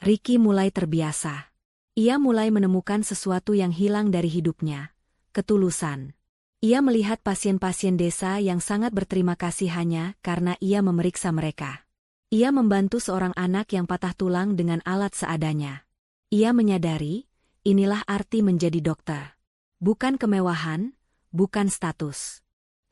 [SPEAKER 1] Ricky mulai terbiasa. Ia mulai menemukan sesuatu yang hilang dari hidupnya, ketulusan. Ia melihat pasien-pasien desa yang sangat berterima kasih hanya karena ia memeriksa mereka. Ia membantu seorang anak yang patah tulang dengan alat seadanya. Ia menyadari, inilah arti menjadi dokter. Bukan kemewahan, bukan status.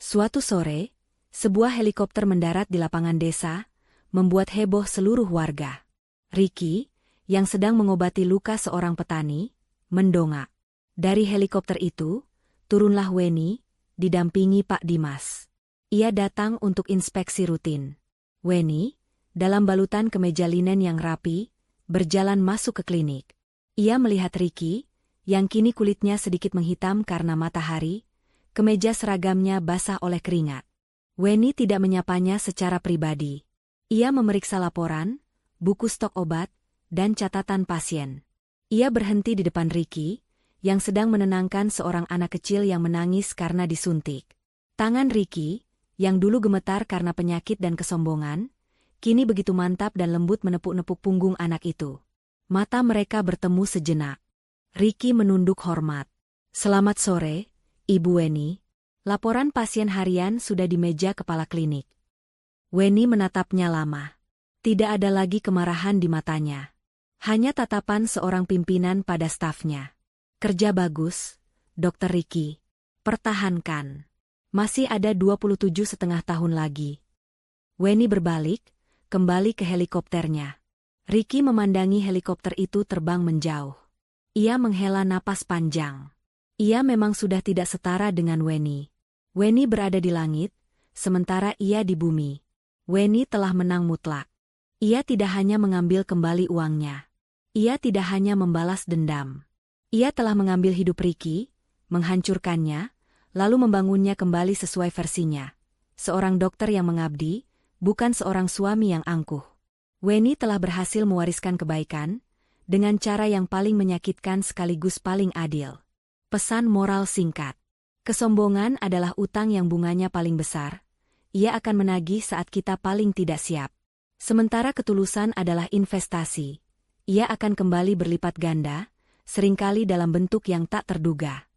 [SPEAKER 1] Suatu sore, sebuah helikopter mendarat di lapangan desa, membuat heboh seluruh warga. Ricky, yang sedang mengobati luka seorang petani, mendongak. Dari helikopter itu, turunlah Weni, didampingi Pak Dimas. Ia datang untuk inspeksi rutin. Weni, dalam balutan kemeja linen yang rapi, berjalan masuk ke klinik. Ia melihat Ricky, yang kini kulitnya sedikit menghitam karena matahari, kemeja seragamnya basah oleh keringat. Weni tidak menyapanya secara pribadi. Ia memeriksa laporan, buku stok obat, dan catatan pasien. Ia berhenti di depan Ricky, yang sedang menenangkan seorang anak kecil yang menangis karena disuntik. Tangan Ricky, yang dulu gemetar karena penyakit dan kesombongan, kini begitu mantap dan lembut menepuk-nepuk punggung anak itu. Mata mereka bertemu sejenak. Ricky menunduk hormat. "Selamat sore, Ibu Weni. Laporan pasien harian sudah di meja kepala klinik." Weni menatapnya lama. Tidak ada lagi kemarahan di matanya. Hanya tatapan seorang pimpinan pada stafnya. "Kerja bagus, Dr. Ricky. Pertahankan. Masih ada 27,5 tahun lagi." Weni berbalik, kembali ke helikopternya. Ricky memandangi helikopter itu terbang menjauh. Ia menghela napas panjang. Ia memang sudah tidak setara dengan Weni. Weni berada di langit, sementara ia di bumi. Weni telah menang mutlak. Ia tidak hanya mengambil kembali uangnya. Ia tidak hanya membalas dendam. Ia telah mengambil hidup Ricky, menghancurkannya, lalu membangunnya kembali sesuai versinya. Seorang dokter yang mengabdi, bukan seorang suami yang angkuh. Weni telah berhasil mewariskan kebaikan, dengan cara yang paling menyakitkan sekaligus paling adil. Pesan moral singkat. Kesombongan adalah utang yang bunganya paling besar. Ia akan menagih saat kita paling tidak siap. Sementara ketulusan adalah investasi. Ia akan kembali berlipat ganda, seringkali dalam bentuk yang tak terduga.